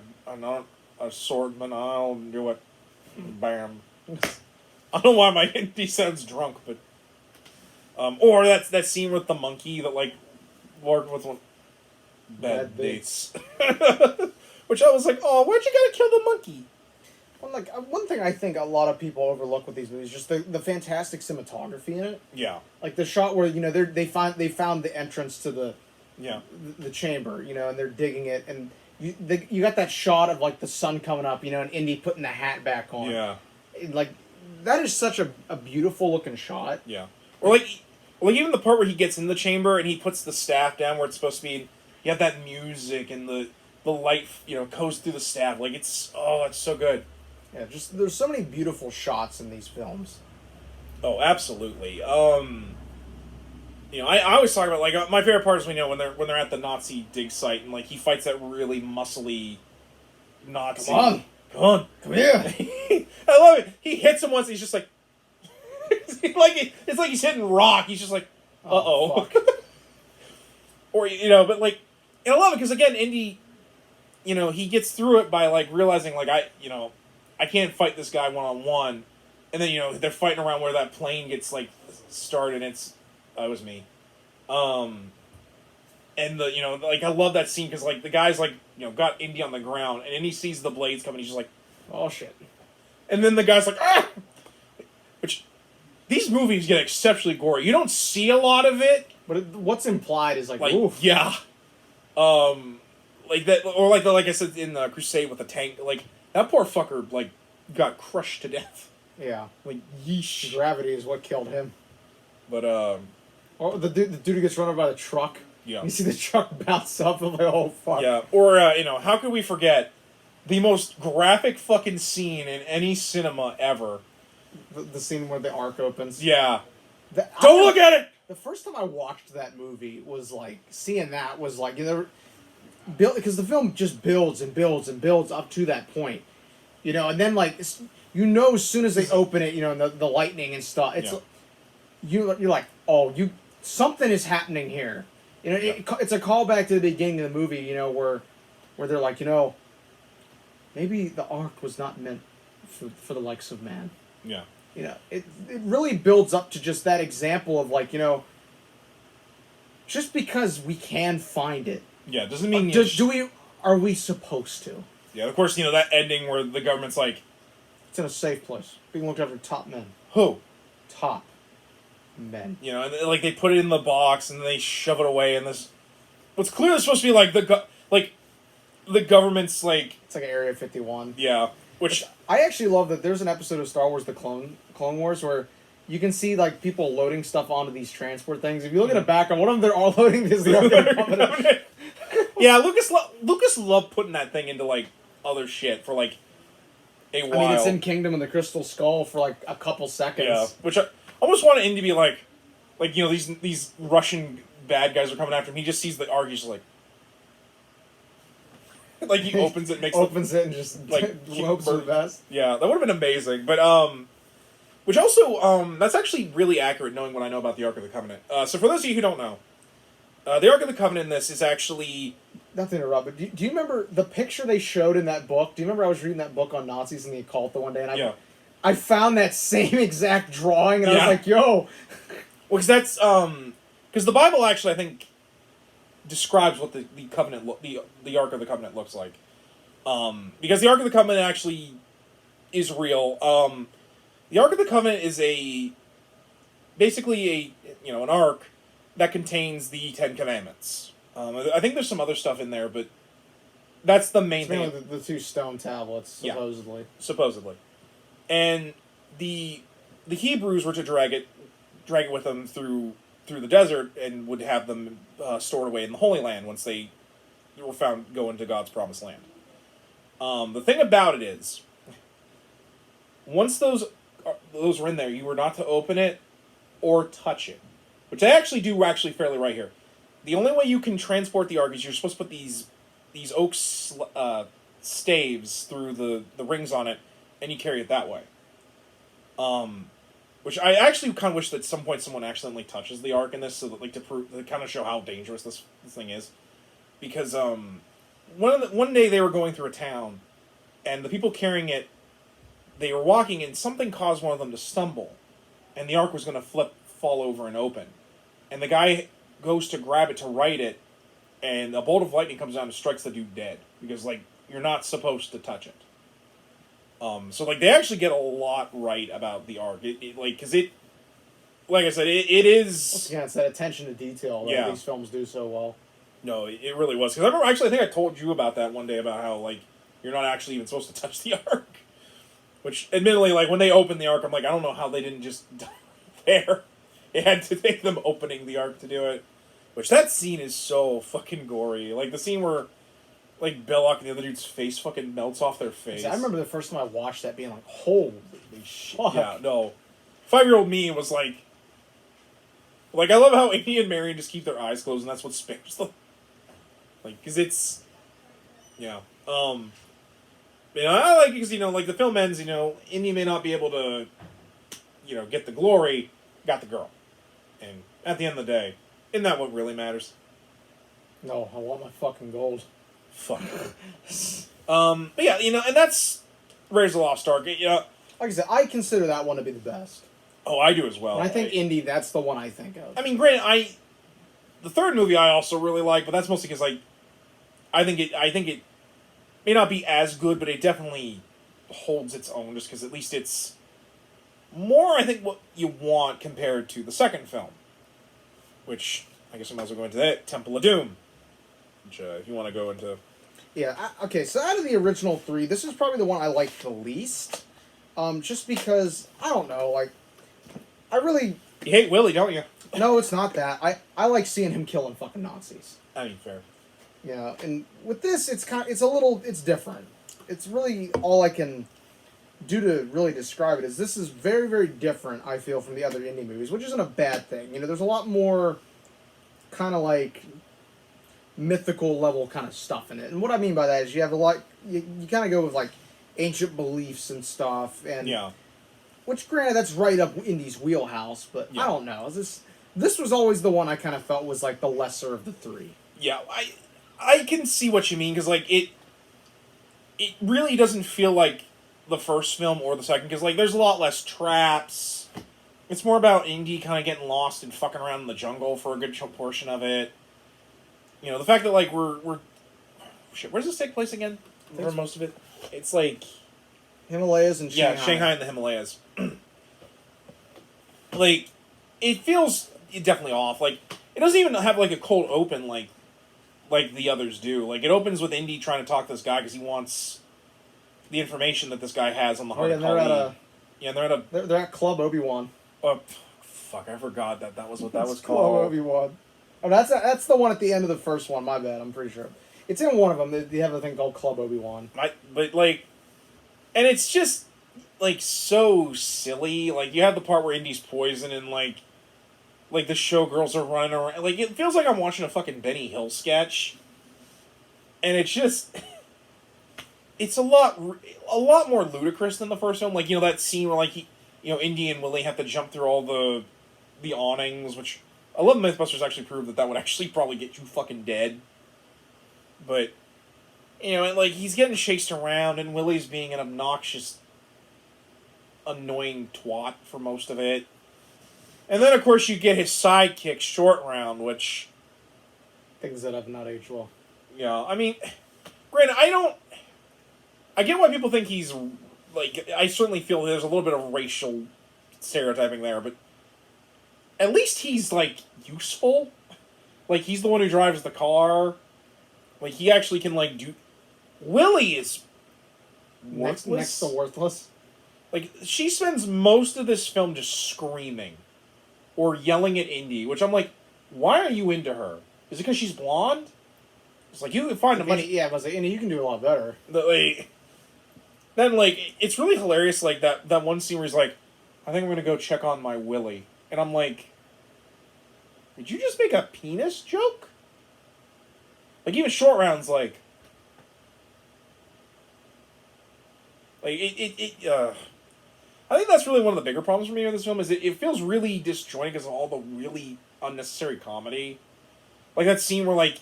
[SPEAKER 1] swordman. I'll do it. Bam. I don't know why my Indy sounds drunk, but or that scene with the monkey that like Lord with one bad dates. Which I was like, oh, why'd you gotta kill the monkey?
[SPEAKER 2] Well, like, one thing I think a lot of people overlook with these movies is just the fantastic cinematography in it.
[SPEAKER 1] Yeah.
[SPEAKER 2] Like the shot where, you know, they found the entrance to the chamber, you know, and they're digging it, and you got that shot of like the sun coming up, you know, and Indy putting the hat back on.
[SPEAKER 1] Yeah.
[SPEAKER 2] Like, that is such a beautiful looking shot.
[SPEAKER 1] Yeah. Or like even the part where he gets in the chamber and he puts the staff down where it's supposed to be. You have that music and the light, you know, goes through the staff. Like, it's so good.
[SPEAKER 2] Yeah, just there's so many beautiful shots in these films.
[SPEAKER 1] Oh, absolutely. You know, I always talk about, like, my favorite part is when they're at the Nazi dig site and like he fights that really muscly Nazi.
[SPEAKER 2] Come on, come here.
[SPEAKER 1] I love it. He hits him once. And he's just like, it's like he's hitting rock. He's just like, uh-oh. Or, you know, but like, and I love it because again, Indy, you know, he gets through it by like realizing like I can't fight this guy one-on-one, and then, you know, they're fighting around where that plane gets like started. And it was me, and you know, like, I love that scene because like the guy's like, you know, got Indy on the ground, and then he sees the blades coming. He's just like, oh shit, and then the guy's like, ah, which these movies get exceptionally gory. You don't see a lot of it,
[SPEAKER 2] but what's implied is like oof.
[SPEAKER 1] Yeah, like that, or like I said in Crusade with the tank, like that poor fucker like got crushed to death.
[SPEAKER 2] Yeah,
[SPEAKER 1] like yeesh.
[SPEAKER 2] Gravity is what killed him.
[SPEAKER 1] But
[SPEAKER 2] oh, the dude who gets run over by the truck.
[SPEAKER 1] Yeah,
[SPEAKER 2] you see the truck bounce up and like, oh fuck.
[SPEAKER 1] Yeah, or you know, how could we forget the most graphic fucking scene in any cinema ever?
[SPEAKER 2] The scene where the arc opens.
[SPEAKER 1] Yeah. Don't look at it!
[SPEAKER 2] The first time I watched that movie was like, seeing that was like, you know, because the film just builds and builds and builds up to that point. You know, and then like, you know, as soon as they open it, you know, and the lightning and stuff, it's you're like, oh, something is happening here. You know, it's a callback to the beginning of the movie, you know, where they're like, you know, maybe the ark was not meant for the likes of man.
[SPEAKER 1] Yeah.
[SPEAKER 2] You know, it really builds up to just that example of like, you know, just because we can find it
[SPEAKER 1] Yeah, doesn't mean...
[SPEAKER 2] Are we supposed to?
[SPEAKER 1] Yeah, of course, that ending where the government's like...
[SPEAKER 2] It's in a safe place. Being looked after top men.
[SPEAKER 1] Who?
[SPEAKER 2] Top men.
[SPEAKER 1] And like they put it in the box and they shove it away in this... What's clearly supposed to be like the government's like...
[SPEAKER 2] It's like Area 51.
[SPEAKER 1] Yeah, which...
[SPEAKER 2] I actually love that there's an episode of Star Wars, The Clone Wars, where you can see like people loading stuff onto these transport things. If you look at the background, one of them they're all loading is the Ark of the Covenant.
[SPEAKER 1] Yeah, Lucas loved putting that thing into like other shit for like a while.
[SPEAKER 2] I mean, it's in Kingdom of the Crystal Skull for like a couple seconds.
[SPEAKER 1] Yeah, which I almost wanted Indy to be like these Russian bad guys are coming after him. He just sees the Ark, he's just like he opens it,
[SPEAKER 2] opens it, and just like hopes for the best.
[SPEAKER 1] Yeah, that would have been amazing. But which also that's actually really accurate knowing what I know about the Ark of the Covenant. So for those of you who don't know, the Ark of the Covenant in this is actually...
[SPEAKER 2] Not to interrupt, but do you remember the picture they showed in that book? Do you remember I was reading that book on Nazis and the occult the one day, and I found that same exact drawing, and I was like, yo...
[SPEAKER 1] Well, because that's... Because the Bible actually, I think, describes what the Covenant... the Ark of the Covenant looks like. Because the Ark of the Covenant actually is real. The Ark of the Covenant is basically an ark that contains the Ten Commandments. I think there's some other stuff in there, but that's the main thing.
[SPEAKER 2] The 2 stone tablets, supposedly.
[SPEAKER 1] Yeah, supposedly. And the Hebrews were to drag it with them through the desert and would have them stored away in the Holy Land once they were found going to God's promised land. The thing about it is, once those were in there, you were not to open it or touch it. Which I actually do fairly right here. The only way you can transport the Ark is you're supposed to put these oak staves through the rings on it, and you carry it that way. Which I actually kind of wish that at some point someone accidentally touches the Ark in this, so that to kind of show how dangerous this thing is. Because one day they were going through a town, and the people carrying it, they were walking, and something caused one of them to stumble, and the Ark was going to fall over and open. And the guy goes to grab it to right it, and a bolt of lightning comes down and strikes the dude dead. Because, you're not supposed to touch it. So, they actually get a lot right about the Ark. Because like I said, it is...
[SPEAKER 2] Once again, it's that attention to detail that these films do so well.
[SPEAKER 1] No, it really was. Because I remember, actually, I think I told you about that one day, about how, you're not actually even supposed to touch the Ark. Which, admittedly, when they opened the Ark, I'm like, I don't know how they didn't just there. It had to take them opening the Ark to do it. Which, that scene is so fucking gory. The scene where, Belloc and the other dude's face fucking melts off their face.
[SPEAKER 2] I remember the first time I watched that being like, holy shit.
[SPEAKER 1] Yeah, no. 5-year-old me was like, I love how Amy and Marion just keep their eyes closed, and that's what spares them. Because it's... Yeah. I like it because, the film ends, Indy may not be able to, get the glory, got the girl. And at the end of the day, isn't that what really matters?
[SPEAKER 2] No, I want my fucking gold.
[SPEAKER 1] Fuck. But yeah, and that's Raiders of the Lost Ark.
[SPEAKER 2] Like I said, I consider that one to be the best.
[SPEAKER 1] Oh, I do as well.
[SPEAKER 2] When I think Indy, that's the one I think of.
[SPEAKER 1] I mean, granted, the third movie I also really like, but that's mostly because, I think it may not be as good, but it definitely holds its own, just because at least it's more, I think, what you want compared to the second film. Which, I guess I might as well go into that, Temple of Doom. Which, if you want to go into...
[SPEAKER 2] Yeah, okay, so out of the original 3, this is probably the one I like the least. Just because, I don't know, I really...
[SPEAKER 1] You hate Willie, don't you?
[SPEAKER 2] No, it's not that. I like seeing him killing fucking Nazis.
[SPEAKER 1] I mean, fair.
[SPEAKER 2] Yeah, and with this, it's different. It's really all I can do to really describe it is this is very, very different, I feel, from the other indie movies, which isn't a bad thing. There's a lot more kind of mythical level kind of stuff in it. And what I mean by that is you have a lot, you kind of go with ancient beliefs and stuff, and
[SPEAKER 1] yeah.
[SPEAKER 2] Which, granted, that's right up Indy's wheelhouse, but yeah. I don't know. This was always the one I kind of felt was the lesser of the 3.
[SPEAKER 1] Yeah, I can see what you mean, because it really doesn't feel like the first film or the second, because there's a lot less traps. It's more about Indy kind of getting lost and fucking around in the jungle for a good portion of it. You know, the fact that like we're shit. Where does this take place again? For most of it, it's like
[SPEAKER 2] Himalayas and Shanghai.
[SPEAKER 1] Yeah, Shanghai and the Himalayas. Like, it feels definitely off. Like, it doesn't even have like a cold open like the others do. Like, it opens with Indy trying to talk to this guy because he wants the information that this guy has on the heart of Kali.
[SPEAKER 2] They're at Club Obi-Wan.
[SPEAKER 1] Oh, fuck! I forgot that was what that was
[SPEAKER 2] Club
[SPEAKER 1] called.
[SPEAKER 2] Obi-Wan. Oh, that's the one at the end of the first one. My bad. I'm pretty sure it's in one of them. They have a thing called Club Obi-Wan.
[SPEAKER 1] But like, and it's just like so silly. Like, you have the part where Indy's poison and like the showgirls are running around. Like, it feels like I'm watching a fucking Benny Hill sketch. And it's just, it's a lot more ludicrous than the first one. Like, you know, that scene where like Indy and Willie have to jump through all the awnings, which I love Mythbusters actually proved that would actually probably get you fucking dead. But, you know, and like, he's getting chased around and Willie's being an obnoxious, annoying twat for most of it. And then, of course, you get his sidekick, Short Round, which...
[SPEAKER 2] Things that have not aged well.
[SPEAKER 1] Yeah, I mean, granted, I get why people think he's, like, I certainly feel there's a little bit of racial stereotyping there, but at least he's, like, useful. Like, he's the one who drives the car. Like, he actually can, like, do... Willie is worthless.
[SPEAKER 2] Next to worthless.
[SPEAKER 1] Like, she spends most of this film just screaming. Or yelling at Indy, which I'm like, why are you into her? Is it because she's blonde? It's like, you can find a much...
[SPEAKER 2] Yeah, I was like, Indy, you can do a lot better.
[SPEAKER 1] Then, like, it's really hilarious, like, that one scene where he's like, I think I'm going to go check on my Willie. And I'm like, did you just make a penis joke? Like, even Short Round's like... I think that's really one of the bigger problems for me with this film, is it feels really disjointed because of all the really unnecessary comedy. Like that scene where, like,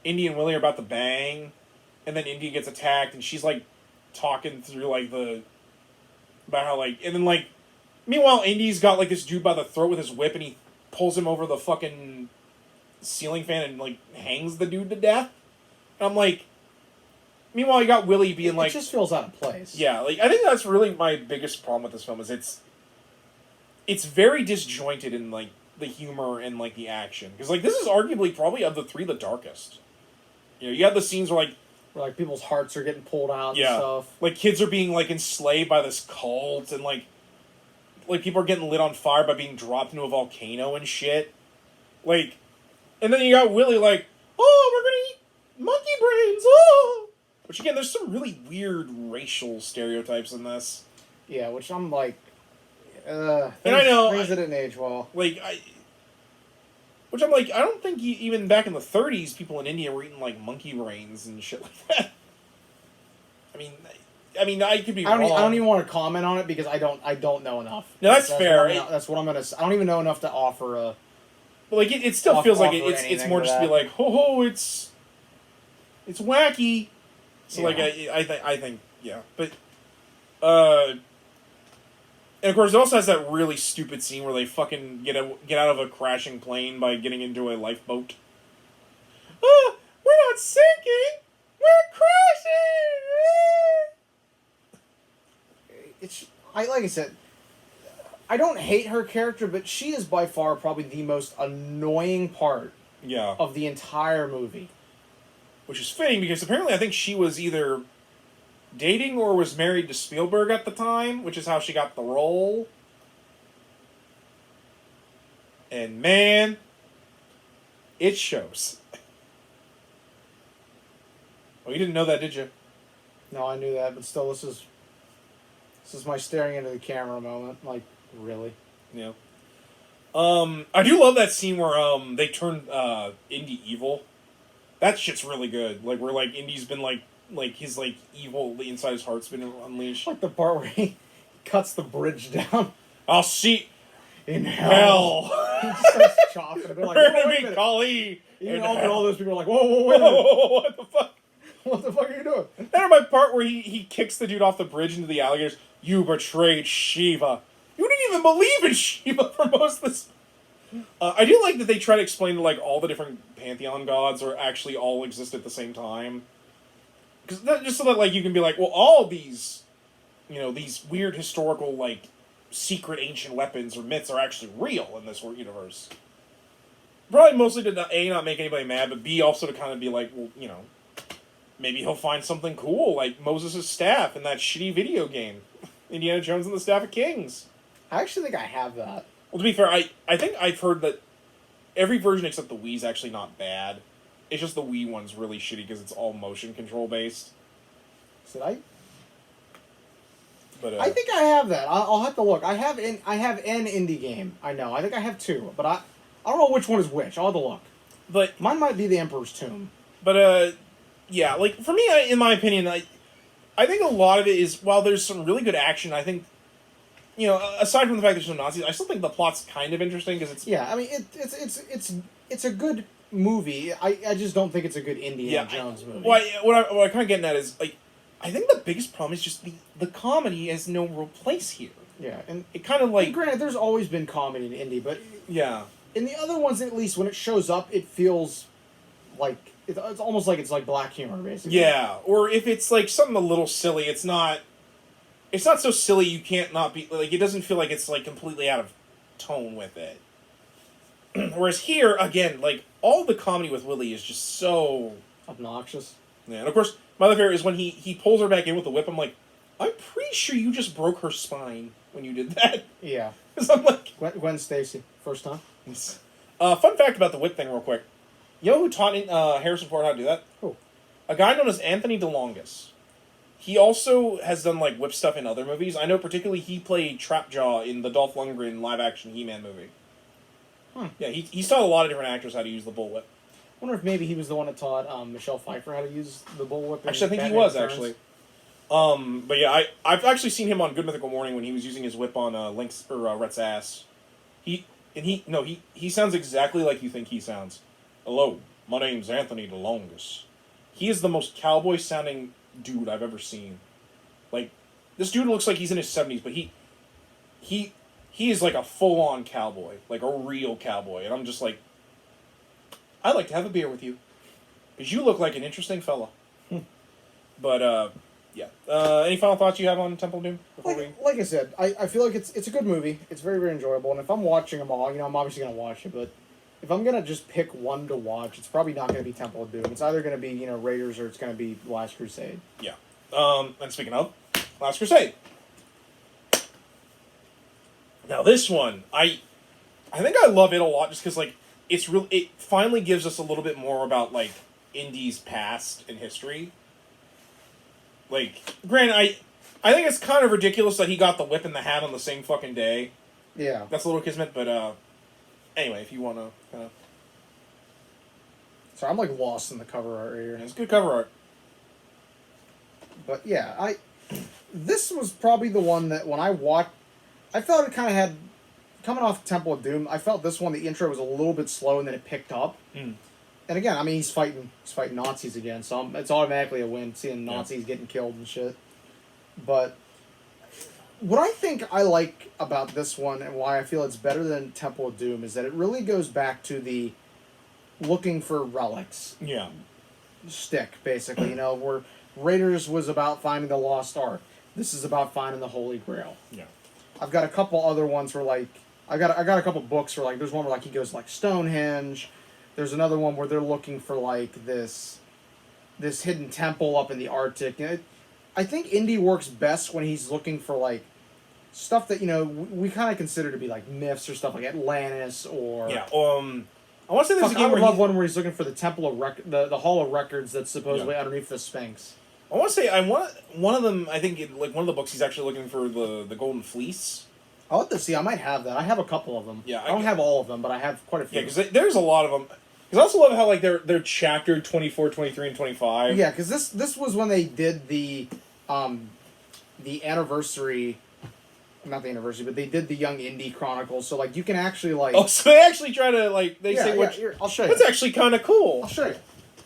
[SPEAKER 1] Indy and Willie are about to bang, and then Indy gets attacked, and she's, like, talking through, like, about how, like... And then, like... Meanwhile, Indy's got, like, this dude by the throat with his whip, and he pulls him over the fucking ceiling fan and, like, hangs the dude to death. And I'm like... Meanwhile, you got Willie being like...
[SPEAKER 2] It just feels out of place.
[SPEAKER 1] Yeah, like, I think that's really my biggest problem with this film, is it's very disjointed in, like, the humor and, like, the action. Because, like, this is arguably probably of the three the darkest. You know, you have the scenes where,
[SPEAKER 2] like people's hearts are getting pulled out
[SPEAKER 1] yeah,
[SPEAKER 2] and stuff.
[SPEAKER 1] Like, kids are being, like, enslaved by this cult, and, like, people are getting lit on fire by being dropped into a volcano and shit. Like, and then you got Willie like, oh, we're gonna eat monkey brains, oh! Which, again, there's some really weird racial stereotypes in this.
[SPEAKER 2] Yeah, which I'm like...
[SPEAKER 1] and I know...
[SPEAKER 2] Things that didn't age well.
[SPEAKER 1] Like, which I'm like, I don't think even back in the 30s, people in India were eating, like, monkey brains and shit like that. I mean, I could be wrong.
[SPEAKER 2] I don't even want to comment on it because I don't know enough.
[SPEAKER 1] No, that's fair.
[SPEAKER 2] That's what I'm gonna... I don't even know enough to offer a...
[SPEAKER 1] But, like, it still feels like it's more just to be like, ho, it's wacky. So, yeah. Like, I think, yeah. But, and of course, it also has that really stupid scene where they fucking get out of a crashing plane by getting into a lifeboat. Oh, we're not sinking! We're crashing!
[SPEAKER 2] Like I said, I don't hate her character, but she is by far probably the most annoying part of the entire movie.
[SPEAKER 1] Which is fitting, because apparently I think she was either dating or was married to Spielberg at the time, which is how she got the role. And man, it shows. Well, you didn't know that, did you?
[SPEAKER 2] No, I knew that, but still, this is my staring into the camera moment. Like, really?
[SPEAKER 1] Yeah. I do love that scene where they turned Indy evil. That shit's really good. Like, where, like, Indy's been, like his, like, evil inside his heart's been unleashed.
[SPEAKER 2] Like the part where he cuts the bridge down.
[SPEAKER 1] I'll see
[SPEAKER 2] in hell. He just starts chopping. They're like,
[SPEAKER 1] we're gonna be Kali.
[SPEAKER 2] Even all those people are like, whoa, wait a minute.
[SPEAKER 1] What the fuck?
[SPEAKER 2] What the fuck are you doing?
[SPEAKER 1] Then my part where he kicks the dude off the bridge into the alligators. You betrayed Shiva. You didn't even believe in Shiva for most of this. I do like that they try to explain like all the different pantheon gods are actually all exist at the same time. Because just so that like you can be like, well, all these, these weird historical like secret ancient weapons or myths are actually real in this universe. Probably mostly to not make anybody mad, but B also to kind of be like, well, maybe he'll find something cool like Moses' staff in that shitty video game, Indiana Jones and the Staff of Kings.
[SPEAKER 2] I actually think I have that.
[SPEAKER 1] Well, to be fair, I think I've heard that every version except the Wii's actually not bad. It's just the Wii one's really shitty because it's all motion control based. But
[SPEAKER 2] I think I have that. I'll have to look. I have an indie game. I know. I think I have two, but I don't know which one is which. I'll have to look.
[SPEAKER 1] But
[SPEAKER 2] mine might be the Emperor's Tomb.
[SPEAKER 1] But yeah, like for me, in my opinion, I think a lot of it is while there's some really good action. I think aside from the fact there's no Nazis, I still think the plot's kind of interesting because it's
[SPEAKER 2] I mean it's a good movie. I just don't think it's a good Indiana Jones movie.
[SPEAKER 1] What I kind of getting at is like. I think the biggest problem is just the comedy has no real place here.
[SPEAKER 2] Yeah, and
[SPEAKER 1] it kind of like...
[SPEAKER 2] Granted, there's always been comedy in indie, but...
[SPEAKER 1] Yeah.
[SPEAKER 2] In the other ones, at least, when it shows up, it feels like... It's almost like it's like black humor, basically.
[SPEAKER 1] Yeah, or if it's like something a little silly, it's not so silly you can't not be... Like, it doesn't feel like it's like completely out of tone with it. Whereas here, again, like, all the comedy with Willie is just so...
[SPEAKER 2] obnoxious.
[SPEAKER 1] Yeah, and of course... My other favorite is when he pulls her back in with the whip. I'm like, I'm pretty sure you just broke her spine when you did that.
[SPEAKER 2] Yeah.
[SPEAKER 1] Because I'm like...
[SPEAKER 2] Gwen Stacy. First time.
[SPEAKER 1] Fun fact about the whip thing real quick. You know who taught Harrison Ford how to do that?
[SPEAKER 2] Who?
[SPEAKER 1] A guy known as Anthony DeLongis. He also has done like whip stuff in other movies. I know particularly he played Trapjaw in the Dolph Lundgren live-action He-Man movie. Yeah, he's taught a lot of different actors how to use the bullwhip.
[SPEAKER 2] I wonder if maybe he was the one that taught Michelle Pfeiffer how to use the bullwhip.
[SPEAKER 1] Actually, I think he was, actually. But yeah, I've actually seen him on Good Mythical Morning when he was using his whip on Rhett's ass. He sounds exactly like you think he sounds. Hello, my name's Anthony DeLongis. He is the most cowboy-sounding dude I've ever seen. Like, this dude looks like he's in his 70s, but he is like a full-on cowboy. Like a real cowboy. And I'm just like, I'd like to have a beer with you. Because you look like an interesting fella. But, yeah. Any final thoughts you have on Temple of Doom?
[SPEAKER 2] Like I said, I feel like it's a good movie. It's very, very enjoyable. And if I'm watching them all, I'm obviously going to watch it. But if I'm going to just pick one to watch, it's probably not going to be Temple of Doom. It's either going to be, Raiders or it's going to be Last Crusade.
[SPEAKER 1] Yeah. And speaking of, Last Crusade. Now this one, I think I love it a lot just because, like, it finally gives us a little bit more about, like, Indy's past and history. Like, granted, I think it's kind of ridiculous that he got the whip and the hat on the same fucking day.
[SPEAKER 2] Yeah.
[SPEAKER 1] That's a little kismet, but, anyway, if you want to kind of...
[SPEAKER 2] So I'm, like, lost in the cover art right here.
[SPEAKER 1] It's good cover art.
[SPEAKER 2] But, yeah, this was probably the one that when I watched... I felt it kind of had... Coming off Temple of Doom, I felt this one, the intro was a little bit slow and then it picked up.
[SPEAKER 1] Mm.
[SPEAKER 2] And again, I mean, he's fighting Nazis again, so it's automatically a win, seeing Nazis getting killed and shit. But what I think I like about this one and why I feel it's better than Temple of Doom is that it really goes back to the looking for relics.
[SPEAKER 1] Yeah.
[SPEAKER 2] Stick, basically, where Raiders was about finding the lost ark. This is about finding the Holy Grail.
[SPEAKER 1] Yeah.
[SPEAKER 2] I've got a couple other ones where, like, I got a couple books where, like, there's one where, like, he goes, like, Stonehenge. There's another one where they're looking for, like, this hidden temple up in the Arctic. I think Indy works best when he's looking for, like, stuff that, we kind of consider to be, like, myths or stuff like Atlantis or...
[SPEAKER 1] Yeah, I want to say there's a game
[SPEAKER 2] I would
[SPEAKER 1] where
[SPEAKER 2] love one where he's looking for the Temple of the Hall of Records that's supposedly underneath the Sphinx.
[SPEAKER 1] I want to say, one of them, I think, like, one of the books he's actually looking for the Golden Fleece.
[SPEAKER 2] I'll have to see. I might have that. I have a couple of them.
[SPEAKER 1] Yeah,
[SPEAKER 2] I don't have all of them, but I have quite a few.
[SPEAKER 1] Yeah, because there's a lot of them. Because I also love how, like, they're chaptered 24, 23, and 25.
[SPEAKER 2] Yeah, because this was when they did the anniversary... Not the anniversary, but they did the Young Indie Chronicles, so, like, you can actually, like...
[SPEAKER 1] Oh, so they actually try to, like, say which...
[SPEAKER 2] Here, I'll show you.
[SPEAKER 1] That's actually kind of cool.
[SPEAKER 2] I'll show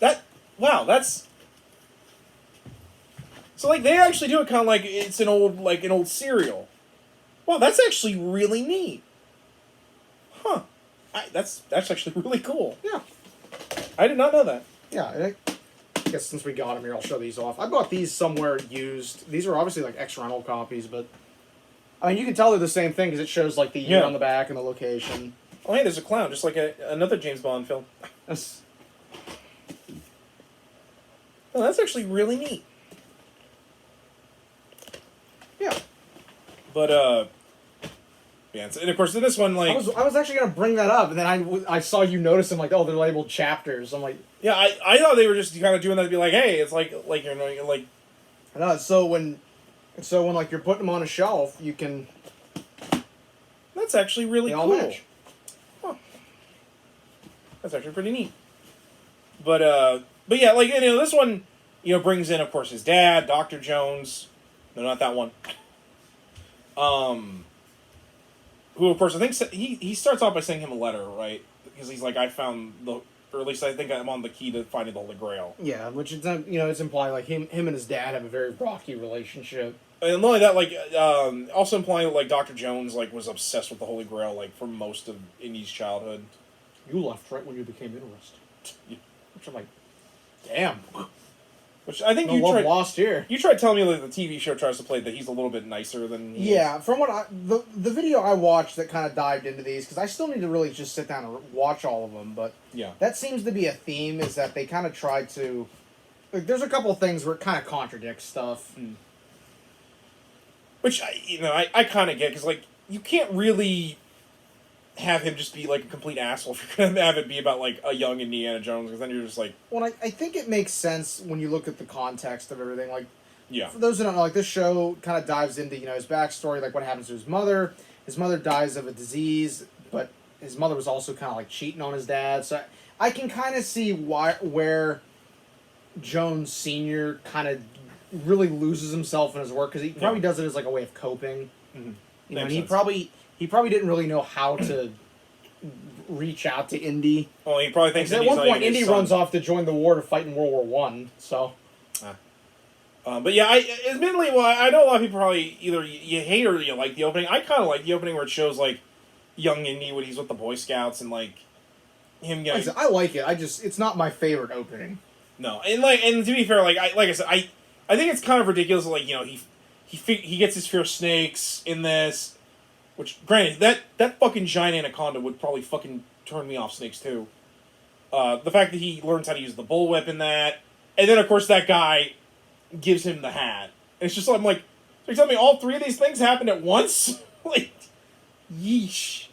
[SPEAKER 2] you.
[SPEAKER 1] Wow, that's... So, like, they actually do it kind of like it's an old cereal. Wow, that's actually really neat. Huh. That's actually really cool.
[SPEAKER 2] Yeah.
[SPEAKER 1] I did not know that.
[SPEAKER 2] Yeah, I guess since we got them here, I'll show these off. I bought these somewhere used. These are obviously like ex-rental copies, but I mean, you can tell they're the same thing because it shows like the year on the back and the location.
[SPEAKER 1] Oh, hey, there's a clown, just like another James Bond film.
[SPEAKER 2] That's,
[SPEAKER 1] Oh, that's actually really neat.
[SPEAKER 2] yeah.
[SPEAKER 1] But, yeah, and of course, in this one, like...
[SPEAKER 2] I was actually going to bring that up, and then I saw you notice them, like, oh, they're labeled chapters. I'm like...
[SPEAKER 1] Yeah, I thought they were just kind of doing that to be like, hey, it's like you're like...
[SPEAKER 2] No, so when like, you're putting them on a shelf, you can...
[SPEAKER 1] That's actually really
[SPEAKER 2] they
[SPEAKER 1] cool.
[SPEAKER 2] all match.
[SPEAKER 1] Huh. That's actually pretty neat. But yeah, like, you know, this one, you know, brings in, of course, his dad, Dr. Jones. No, not that one. Who, of course, I think he starts off by sending him a letter, right? Because he's like, I found or at least I think I'm on the key to finding the Holy Grail.
[SPEAKER 2] Yeah, which is, you know, it's implied like him and his dad have a very rocky relationship.
[SPEAKER 1] And not only that, like, also implying that, like, Dr. Jones, like, was obsessed with the Holy Grail, like, for most of Indy's childhood.
[SPEAKER 2] You left right when you became interested. Which I'm like, damn.
[SPEAKER 1] Which I think
[SPEAKER 2] no love lost here.
[SPEAKER 1] You tried telling me that the TV show tries to play that he's a little bit nicer than he is.
[SPEAKER 2] From what the video I watched that kind of dived into these, because I still need to really just sit down and watch all of them, but
[SPEAKER 1] yeah, that
[SPEAKER 2] seems to be a theme, is that they kind of try to, like, there's a couple of things where it kind of contradicts stuff.
[SPEAKER 1] Which, I kind of get, because, like, you can't really have him just be, like, a complete asshole if you're going to have it be about, like, a young Indiana Jones, because then you're just like...
[SPEAKER 2] Well, I think it makes sense when you look at the context of everything. Like,
[SPEAKER 1] yeah.
[SPEAKER 2] For those who don't know, like, this show kind of dives into, you know, his backstory, like, what happens to his mother. His mother dies of a disease, but his mother was also kind of, like, cheating on his dad. So I can kind of see where Jones Sr. kind of really loses himself in his work, because he probably does it as, like, a way of coping.
[SPEAKER 1] Mm-hmm.
[SPEAKER 2] You know, and he probably didn't really know how to reach out to Indy.
[SPEAKER 1] Well, he probably thinks
[SPEAKER 2] at one point Indy runs off to join the war to fight in World War I. So,
[SPEAKER 1] but yeah, admittedly, well, I know a lot of people probably either you hate or you like the opening. I kind of like the opening where it shows like young Indy when he's with the Boy Scouts and like him getting.
[SPEAKER 2] I like it. It's not my favorite opening.
[SPEAKER 1] No, and to be fair, like I said, I think it's kind of ridiculous. Like, you know, he gets his fear of snakes in this. Which, granted, that fucking giant anaconda would probably fucking turn me off snakes, too. The fact that he learns how to use the bullwhip in that. And then, of course, that guy gives him the hat. And it's just, I'm like, so you're telling me all three of these things happened at once? Like, yeesh.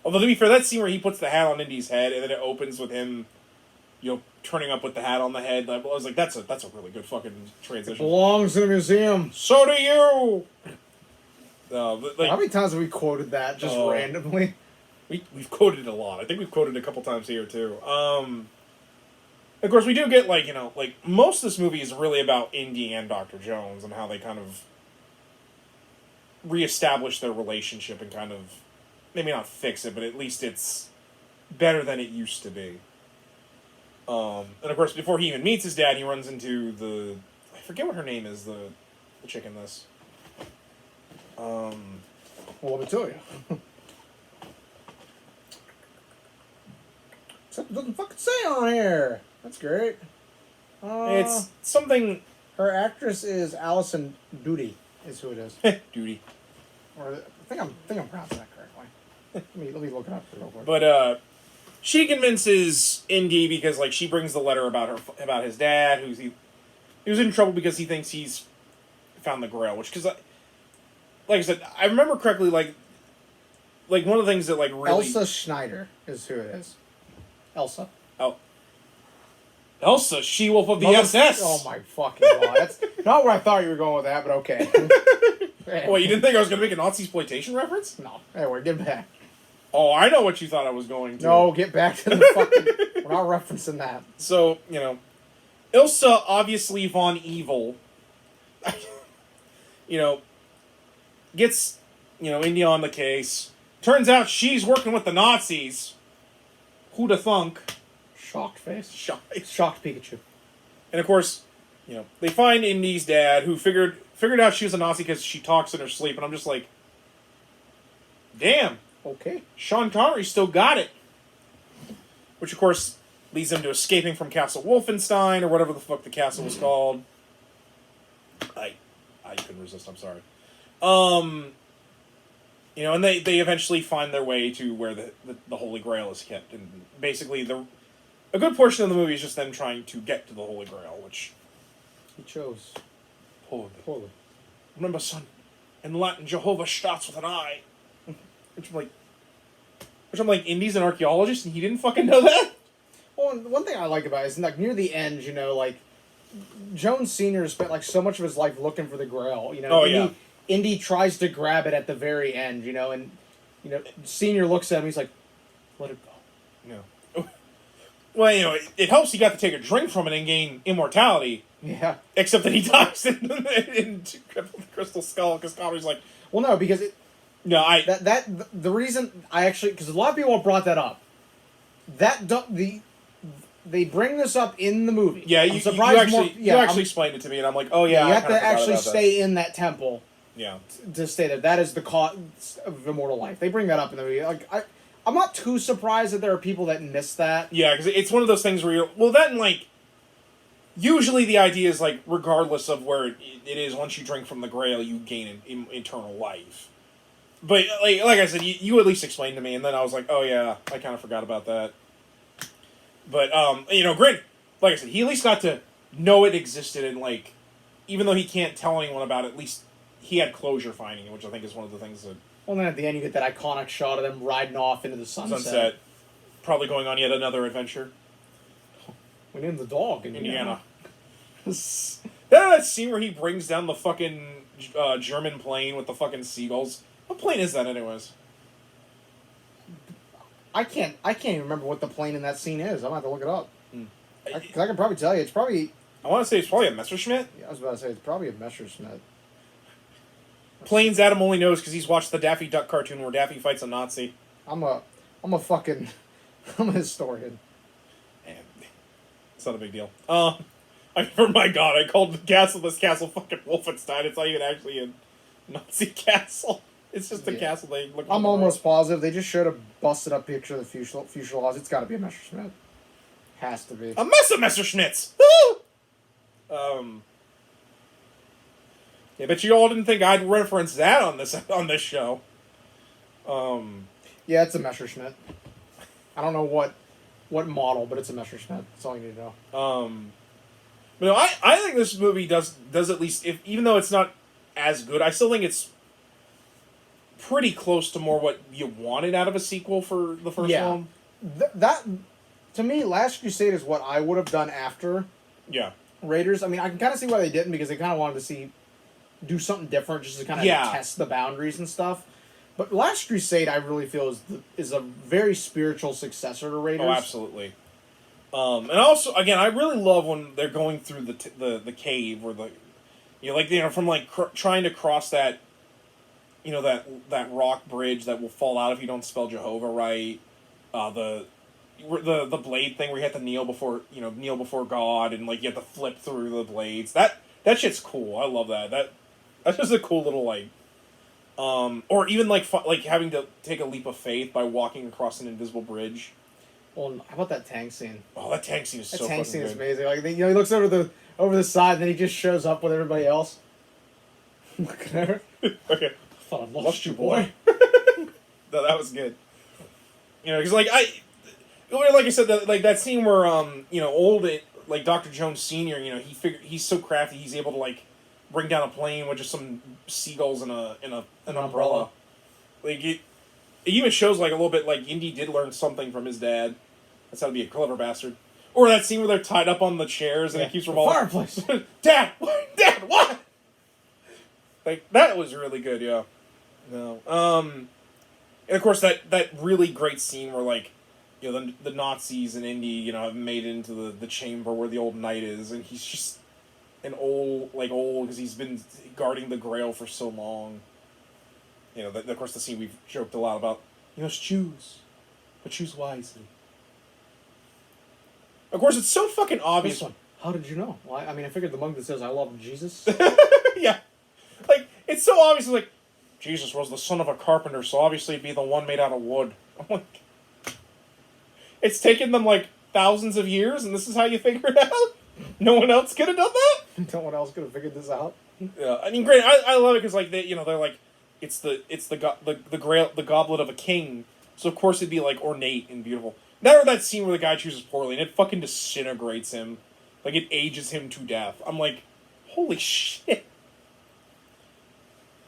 [SPEAKER 1] Although, to be fair, that scene where he puts the hat on Indy's head, and then it opens with him, you know, turning up with the hat on the head. I was like, that's a really good fucking transition.
[SPEAKER 2] It belongs in a museum.
[SPEAKER 1] So do you! But, like,
[SPEAKER 2] how many times have we quoted that just randomly?
[SPEAKER 1] We've quoted it a lot. I think we've quoted it a couple times here too. Of course, we do get like, you know, like most of this movie is really about Indy and Dr. Jones and how they kind of reestablish their relationship and kind of maybe not fix it, but at least it's better than it used to be. And of course, before he even meets his dad, he runs into I forget what her name is, the chick in this.
[SPEAKER 2] Well, let me tell you. Except it doesn't fucking say on here. That's great.
[SPEAKER 1] It's something...
[SPEAKER 2] Her actress is Allison Doody, is who it is.
[SPEAKER 1] Doody.
[SPEAKER 2] Or I think I'm pronouncing that correctly. let me look it up real quick.
[SPEAKER 1] But she convinces Indy because like she brings the letter about his dad, he was in trouble because he thinks he's found the Grail, which because like I said, I remember correctly, like one of the things that like really...
[SPEAKER 2] Elsa Schneider is who it is. Elsa.
[SPEAKER 1] Oh. Elsa, She-Wolf of the SS.
[SPEAKER 2] Oh my fucking god! That's not where I thought you were going with that, but okay.
[SPEAKER 1] Well, you didn't think I was going to make a Nazi exploitation reference?
[SPEAKER 2] No. Anyway, get back.
[SPEAKER 1] Oh, I know what you thought I was going to.
[SPEAKER 2] No, get back to the fucking... We're not referencing that.
[SPEAKER 1] So, you know, Ilsa, obviously Von Evil, you know, gets, you know, Indy on the case. Turns out she's working with the Nazis. Who'da thunk?
[SPEAKER 2] Shocked face.
[SPEAKER 1] Shocked
[SPEAKER 2] Pikachu.
[SPEAKER 1] And of course, you know, they find Indy's dad, who figured out she was a Nazi because she talks in her sleep, and I'm just like, damn.
[SPEAKER 2] Okay.
[SPEAKER 1] Sean Connery still got it. which of course leads them to escaping from Castle Wolfenstein, or whatever the fuck the castle was called. I couldn't resist, I'm sorry. And they eventually find their way to where the Holy Grail is kept. And basically, a good portion of the movie is just them trying to get to the Holy Grail, which...
[SPEAKER 2] He chose.
[SPEAKER 1] Poorly. Remember, son, in Latin, Jehovah starts with an I. Which I'm like, Indy's an archaeologist, and he didn't fucking know that?
[SPEAKER 2] Well, one thing I like about it is, like, near the end, Jones Sr. spent, so much of his life looking for the Grail, Indy tries to grab it at the very end, and, Senior looks at him, he's like, let it go.
[SPEAKER 1] No. Well, it helps he got to take a drink from it and gain immortality.
[SPEAKER 2] Yeah.
[SPEAKER 1] Except that he dies in Crystal Skull, because Connery's like...
[SPEAKER 2] Well, no, because the reason I actually... Because a lot of people have brought that up. They bring this up in the movie.
[SPEAKER 1] Yeah, you actually explained it to me, and I'm like, oh yeah,
[SPEAKER 2] you have to actually stay in that temple.
[SPEAKER 1] Yeah.
[SPEAKER 2] To stay there. That is the cost of immortal life. They bring that up in the movie. I'm not too surprised that there are people that miss that.
[SPEAKER 1] Yeah, because it's one of those things where you're... Well, then, usually the idea is, regardless of where it is, once you drink from the Grail, you gain eternal life. But, like I said, you at least explained to me, and then I was like, oh yeah, I kind of forgot about that. But, granted, like I said, he at least got to know it existed, and, even though he can't tell anyone about it, at least he had closure finding it, which I think is one of the things that...
[SPEAKER 2] Well, then at the end you get that iconic shot of them riding off into the sunset.
[SPEAKER 1] Probably going on yet another adventure.
[SPEAKER 2] We named the dog in
[SPEAKER 1] Indiana. That scene where he brings down the fucking German plane with the fucking seagulls. What plane is that, anyways?
[SPEAKER 2] I can't even remember what the plane in that scene is. I'm gonna have to look it up. I can probably tell you. It's probably...
[SPEAKER 1] I want to say it's probably a Messerschmitt.
[SPEAKER 2] Yeah, I was about to say it's probably a Messerschmitt.
[SPEAKER 1] Planes Adam only knows because he's watched the Daffy Duck cartoon where Daffy fights a Nazi.
[SPEAKER 2] I'm a historian.
[SPEAKER 1] Man, it's not a big deal. For my god, I called this castle fucking Wolfenstein. It's not even actually a Nazi castle. It's just a castle they look.
[SPEAKER 2] I'm almost positive they just showed a busted up picture of the fuselage. It's got to be a Messerschmitt. Has to be.
[SPEAKER 1] A mess of Messerschmitts. Yeah, but you all didn't think I'd reference that on this show.
[SPEAKER 2] Yeah, it's a Messerschmitt. I don't know what model, but it's a Messerschmitt. That's all you need to know.
[SPEAKER 1] But no, I think this movie does at least, even though it's not as good, I still think it's pretty close to more what you wanted out of a sequel for the first film.
[SPEAKER 2] That to me, Last Crusade is what I would have done after.
[SPEAKER 1] Yeah.
[SPEAKER 2] Raiders. I mean, I can kind of see why they didn't, because they kind of wanted to do something different, just to kind of test the boundaries and stuff. But Last Crusade, I really feel is a very spiritual successor to Raiders.
[SPEAKER 1] Oh, absolutely. And also, again, I really love when they're going through the cave, or from trying to cross that, that rock bridge that will fall out if you don't spell Jehovah right. The blade thing where you have to kneel before God, and you have to flip through the blades. That shit's cool. I love that. That's just a cool little or even having to take a leap of faith by walking across an invisible bridge.
[SPEAKER 2] Well, how about that tank scene?
[SPEAKER 1] Oh, that tank scene is so fucking good. That tank scene is
[SPEAKER 2] amazing. He looks over the side, and then he just shows up with everybody else. Look at her.
[SPEAKER 1] Okay.
[SPEAKER 2] I thought I lost you, boy.
[SPEAKER 1] No, that was good. Because like I said, that scene where old Dr. Jones Sr. He's so crafty, he's able to bring down a plane with just some seagulls and an umbrella. It even shows a little bit Indy did learn something from his dad. That's how to be a clever bastard. Or that scene where they're tied up on the chairs and it keeps revolving.
[SPEAKER 2] Fireplace.
[SPEAKER 1] Dad, what? That was really good, yeah. No. And of course that really great scene where the Nazis and Indy have made it into the chamber where the old knight is, and he's just an old because he's been guarding the Grail for so long. Of course the scene we've joked a lot about. You must choose, but choose wisely. Of course, it's so fucking obvious.
[SPEAKER 2] This one. How did you know? Well, I figured the monk that says I love Jesus.
[SPEAKER 1] Yeah, it's so obvious. Jesus was the son of a carpenter, so obviously it'd be the one made out of wood. I'm like, It's taken them like thousands of years, and this is how you figure it out. No one else could have done that.
[SPEAKER 2] No one else could have figured this out.
[SPEAKER 1] Yeah, I mean, great. I love it because like they're like, it's the grail, the goblet of a king. So of course it'd be like ornate and beautiful. That or that scene where the guy chooses poorly and it fucking disintegrates him, like it ages him to death. I'm like, holy shit.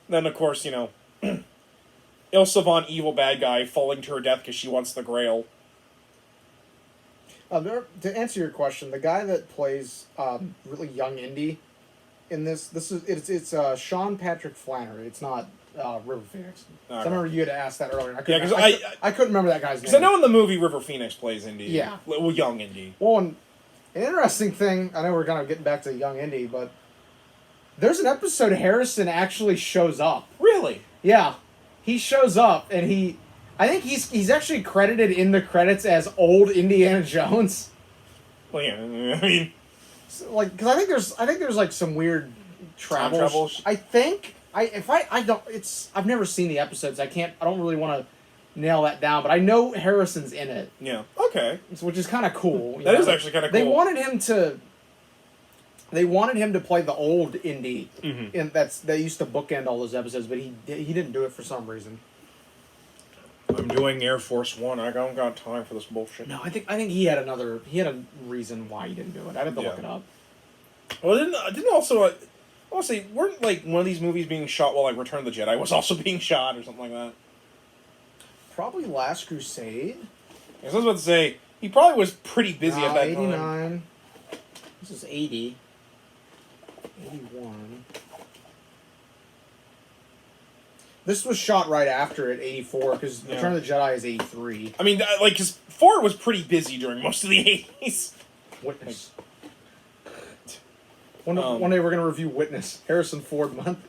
[SPEAKER 1] Then of course Ilsa Von evil bad guy falling to her death because she wants the Grail.
[SPEAKER 2] To answer your question, the guy that plays really young Indy in this is it's Sean Patrick Flannery. It's not River Phoenix.
[SPEAKER 1] Okay.
[SPEAKER 2] So I remember you had asked that earlier. I couldn't remember that guy's name.
[SPEAKER 1] Because I know in the movie River Phoenix plays Indy.
[SPEAKER 2] Yeah.
[SPEAKER 1] Well, young Indy.
[SPEAKER 2] Well, an interesting thing. I know we're kind of getting back to young Indy, but there's an episode Harrison actually shows up.
[SPEAKER 1] Really?
[SPEAKER 2] Yeah, he shows up and I think he's actually credited in the credits as old Indiana Jones.
[SPEAKER 1] Well, yeah, I mean,
[SPEAKER 2] So, like, because I think there's like some weird travel.
[SPEAKER 1] Time travel?
[SPEAKER 2] I've never seen the episodes. I don't really want to nail that down, but I know Harrison's in it.
[SPEAKER 1] Yeah. Okay.
[SPEAKER 2] Which is kind of cool.
[SPEAKER 1] That is actually kind of cool.
[SPEAKER 2] They wanted him to play the old Indy,
[SPEAKER 1] Mm-hmm.
[SPEAKER 2] and they used to bookend all those episodes, but he didn't do it for some reason.
[SPEAKER 1] I'm doing Air Force One. I don't got time for this bullshit.
[SPEAKER 2] No, I think he had a reason why he didn't do it. I'd have to look it up.
[SPEAKER 1] Well, didn't also. I want to say, weren't like one of these movies being shot while like Return of the Jedi was also being shot or something like that?
[SPEAKER 2] Probably Last Crusade.
[SPEAKER 1] I was about to say he probably was pretty busy at that
[SPEAKER 2] 89.
[SPEAKER 1] time.
[SPEAKER 2] This is 80. 81. This was shot right after it, 84, because Return of the Jedi is 83.
[SPEAKER 1] I mean, like, because Ford was pretty busy during most of the 80s.
[SPEAKER 2] Witness. One day we're going to review Witness. Harrison Ford month.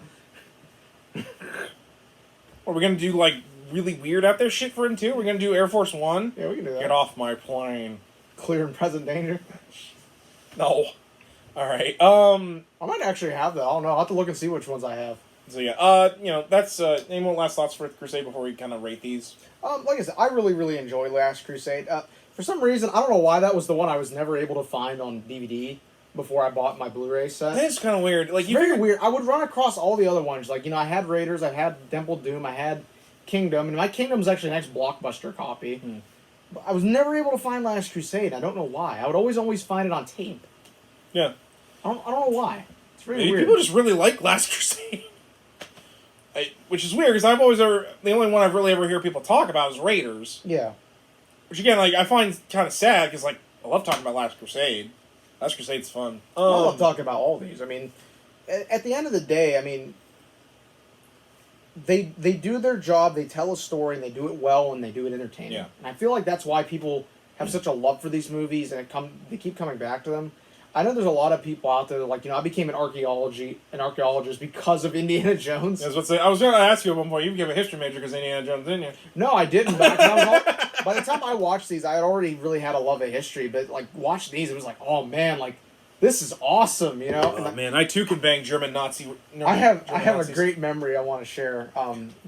[SPEAKER 1] Are we going to do, like, really weird out there shit for him, too? We're going to do Air Force One?
[SPEAKER 2] Yeah, we can do that.
[SPEAKER 1] Get off my plane.
[SPEAKER 2] Clear and present danger.
[SPEAKER 1] No. Alright,
[SPEAKER 2] I might actually have that. I don't know. I'll have to look and see which ones I have.
[SPEAKER 1] So yeah, that's, any more last thoughts for Crusade before we kind of rate these?
[SPEAKER 2] Like I said, I really, really enjoy Last Crusade. For some reason, I don't know why that was the one I was never able to find on DVD before I bought my Blu-ray set.
[SPEAKER 1] That is kind of weird. Like,
[SPEAKER 2] It's very weird. I would run across all the other ones. Like, I had Raiders, I had Temple Doom, I had Kingdom, and my Kingdom's actually the next Blockbuster copy. But I was never able to find Last Crusade. I don't know why. I would always find it on tape.
[SPEAKER 1] Yeah.
[SPEAKER 2] I don't know why. It's very
[SPEAKER 1] Maybe
[SPEAKER 2] weird.
[SPEAKER 1] people just really like Last Crusade. Which is weird, because the only one I've really ever heard people talk about is Raiders.
[SPEAKER 2] Yeah.
[SPEAKER 1] Which, again, like, I find kind of sad, because, like, I love talking about Last Crusade. Last Crusade's fun.
[SPEAKER 2] I love talking about all these. I mean, at the end of the day, I mean, they do their job, they tell a story, and they do it well, and they do it entertaining.
[SPEAKER 1] Yeah.
[SPEAKER 2] And I feel like that's why people have such a love for these movies, and they keep coming back to them. I know there's a lot of people out there that, like, I became an archaeologist because of Indiana Jones.
[SPEAKER 1] I was going to ask you at one point, you became a history major because Indiana Jones, didn't you?
[SPEAKER 2] No, I didn't. By the time I watched these, I had already really had a love of history. But, like, watching these, it was like, oh, man, like, this is awesome, you know?
[SPEAKER 1] Oh, man, I too can bang German Nazi...
[SPEAKER 2] I have a great memory I want to share,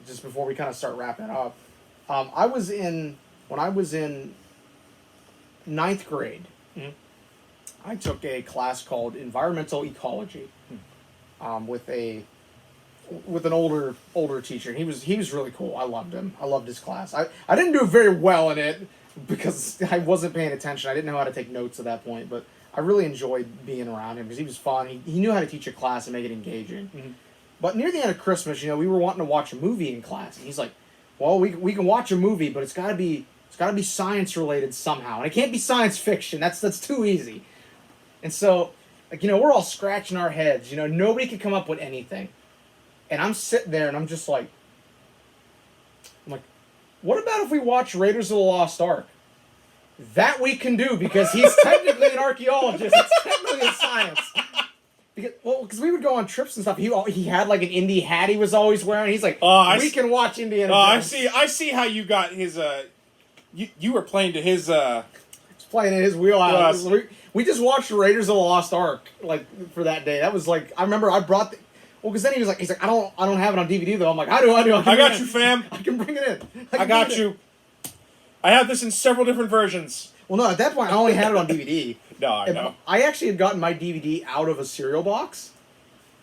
[SPEAKER 2] just before we kind of start wrapping it up. When I was in 9th grade, I took a class called Environmental Ecology, with an older teacher. He was really cool. I loved him. I loved his class. I didn't do very well in it because I wasn't paying attention. I didn't know how to take notes at that point, but I really enjoyed being around him because he was fun. He knew how to teach a class and make it engaging. Mm-hmm. But near the end of Christmas, we were wanting to watch a movie in class, and he's like, "Well, we can watch a movie, but it's got to be science related somehow, and it can't be science fiction. That's too easy." And so, like, we're all scratching our heads. Nobody could come up with anything. And I'm sitting there, and I'm like, what about if we watch Raiders of the Lost Ark? That we can do, because he's technically an archaeologist. It's technically a science. Because we would go on trips and stuff. He had, like, an Indy hat he was always wearing. He's like, we can watch Indiana Jones.
[SPEAKER 1] I see how you got his, you were playing to his,
[SPEAKER 2] playing in his wheelhouse. We just watched Raiders of the Lost Ark, like, for that day. That was like, I remember I brought because then he's like, I don't have it on DVD though. I'm like, I do.
[SPEAKER 1] I got you, fam.
[SPEAKER 2] I can bring it in.
[SPEAKER 1] I got you. I have this in several different versions.
[SPEAKER 2] Well, no, at that point I only had it on DVD.
[SPEAKER 1] No, I know.
[SPEAKER 2] I actually had gotten my DVD out of a cereal box.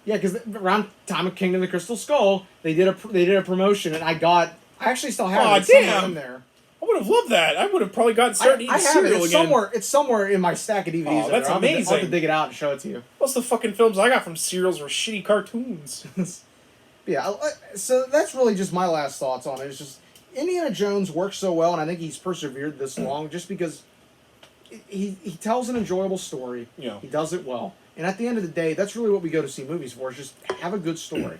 [SPEAKER 2] Yeah, because around time of Kingdom of the Crystal Skull, they did a promotion, and I actually still have it somewhere in there.
[SPEAKER 1] I would have loved that. I would have probably gotten started eating cereal again.
[SPEAKER 2] It's somewhere in my stack of DVDs.
[SPEAKER 1] Oh, that's amazing.
[SPEAKER 2] I'll have to dig it out and show it to you.
[SPEAKER 1] Most of the fucking films I got from serials were shitty cartoons.
[SPEAKER 2] Yeah, so that's really just my last thoughts on it. It's just Indiana Jones works so well, and I think he's persevered this long just because he tells an enjoyable story.
[SPEAKER 1] Yeah.
[SPEAKER 2] He does it well. And at the end of the day, that's really what we go to see movies for, is just have a good story.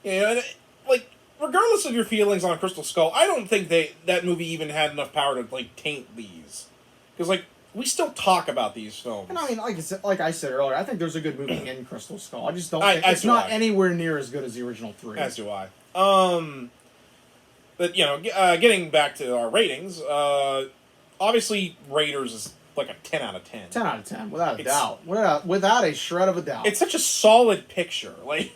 [SPEAKER 1] Yeah, and, like, regardless of your feelings on Crystal Skull, I don't think that movie even had enough power to, like, taint these. Because, like, we still talk about these films.
[SPEAKER 2] And I mean, like I said earlier, I think there's a good movie in Crystal Skull. I just don't think it's not anywhere near as good as the original 3.
[SPEAKER 1] As do I. But, you know, getting back to our ratings, obviously Raiders is like a 10 out of 10.
[SPEAKER 2] 10 out of 10, without a doubt. Without a shred of a doubt.
[SPEAKER 1] It's such a solid picture. Like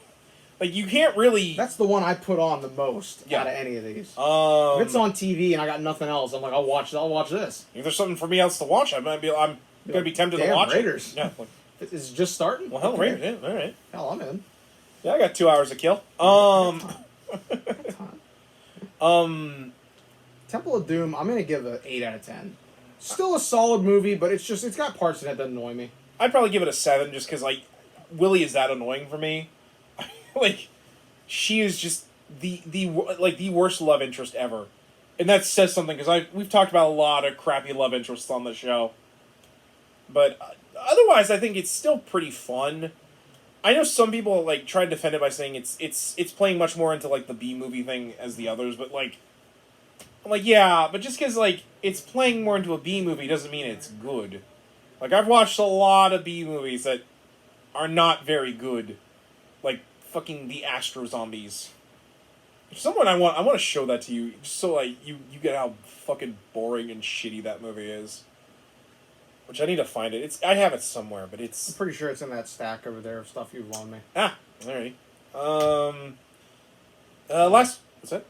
[SPEAKER 1] you can't really...
[SPEAKER 2] That's the one I put on the most out of any of these. If it's on TV and I got nothing else, I'm like, I'll watch this.
[SPEAKER 1] If there's something for me else to watch, I'm going to be tempted to watch
[SPEAKER 2] Raiders.
[SPEAKER 1] it. Yeah, like,
[SPEAKER 2] it's just starting?
[SPEAKER 1] Well, hell, Raiders, yeah, all right.
[SPEAKER 2] Hell, I'm in.
[SPEAKER 1] Yeah, I got 2 hours to kill.
[SPEAKER 2] Temple of Doom, I'm going to give an 8 out of 10. Still a solid movie, but it's got parts in it that annoy me.
[SPEAKER 1] I'd probably give it a 7 just because, like, Willie is that annoying for me. Like, she is just the worst love interest ever. And that says something, because we've talked about a lot of crappy love interests on the show. But otherwise, I think it's still pretty fun. I know some people, like, try to defend it by saying it's playing much more into, like, the B-movie thing as the others, but, like... I'm like, yeah, but just because, like, it's playing more into a B-movie doesn't mean it's good. Like, I've watched a lot of B-movies that are not very good. Like, fucking The Astro Zombies. Someone I want to show that to you, just so, like, you get how fucking boring and shitty that movie is. Which I need to find it. I have it somewhere, but it's...
[SPEAKER 2] I'm pretty sure it's in that stack over there of stuff you've loaned me.
[SPEAKER 1] Ah, alrighty. What's that?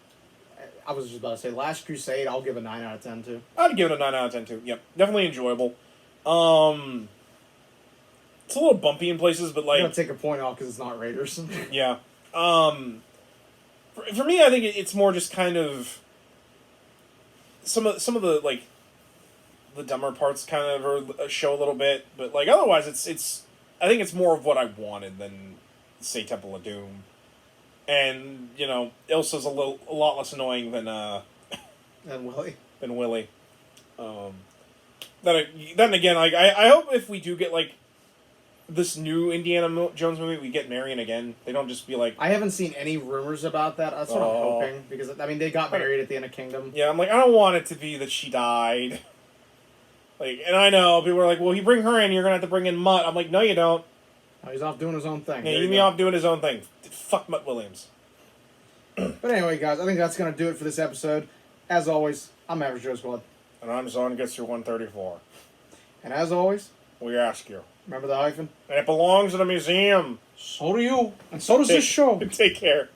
[SPEAKER 2] I was just about to say, Last Crusade, I'll give a 9 out of 10 too.
[SPEAKER 1] I'd give it a 9 out of 10 too. Yep, definitely enjoyable. It's a little bumpy in places, but like...
[SPEAKER 2] I'm going to take a point off because it's not Raiders.
[SPEAKER 1] Yeah. For me, I think it's more just kind of... Some of the, like, the dumber parts kind of show a little bit, but, like, otherwise, it's I think it's more of what I wanted than, say, Temple of Doom. And, you know, Ilsa's a lot less annoying than
[SPEAKER 2] Willie.
[SPEAKER 1] Than Willie. Then again, like, I hope if we do get, like, this new Indiana Jones movie, we get Marion again. They don't just be like...
[SPEAKER 2] I haven't seen any rumors about that. That's what I'm hoping. Because, I mean, they got married at the end of Kingdom.
[SPEAKER 1] Yeah, I'm like, I don't want it to be that she died. Like, and I know, people are like, well, you bring her in, you're going to have to bring in Mutt. I'm like, no, you don't.
[SPEAKER 2] Oh, he's off doing his own thing.
[SPEAKER 1] Yeah, he's off doing his own thing. Fuck Mutt Williams.
[SPEAKER 2] But anyway, guys, I think that's going to do it for this episode. As always, I'm Average Joe Squad.
[SPEAKER 1] And I'm Zon Gets Your 134.
[SPEAKER 2] And as always...
[SPEAKER 1] we ask you.
[SPEAKER 2] Remember the hyphen?
[SPEAKER 1] And it belongs in a museum.
[SPEAKER 2] So do you. And so does this show.
[SPEAKER 1] Take care.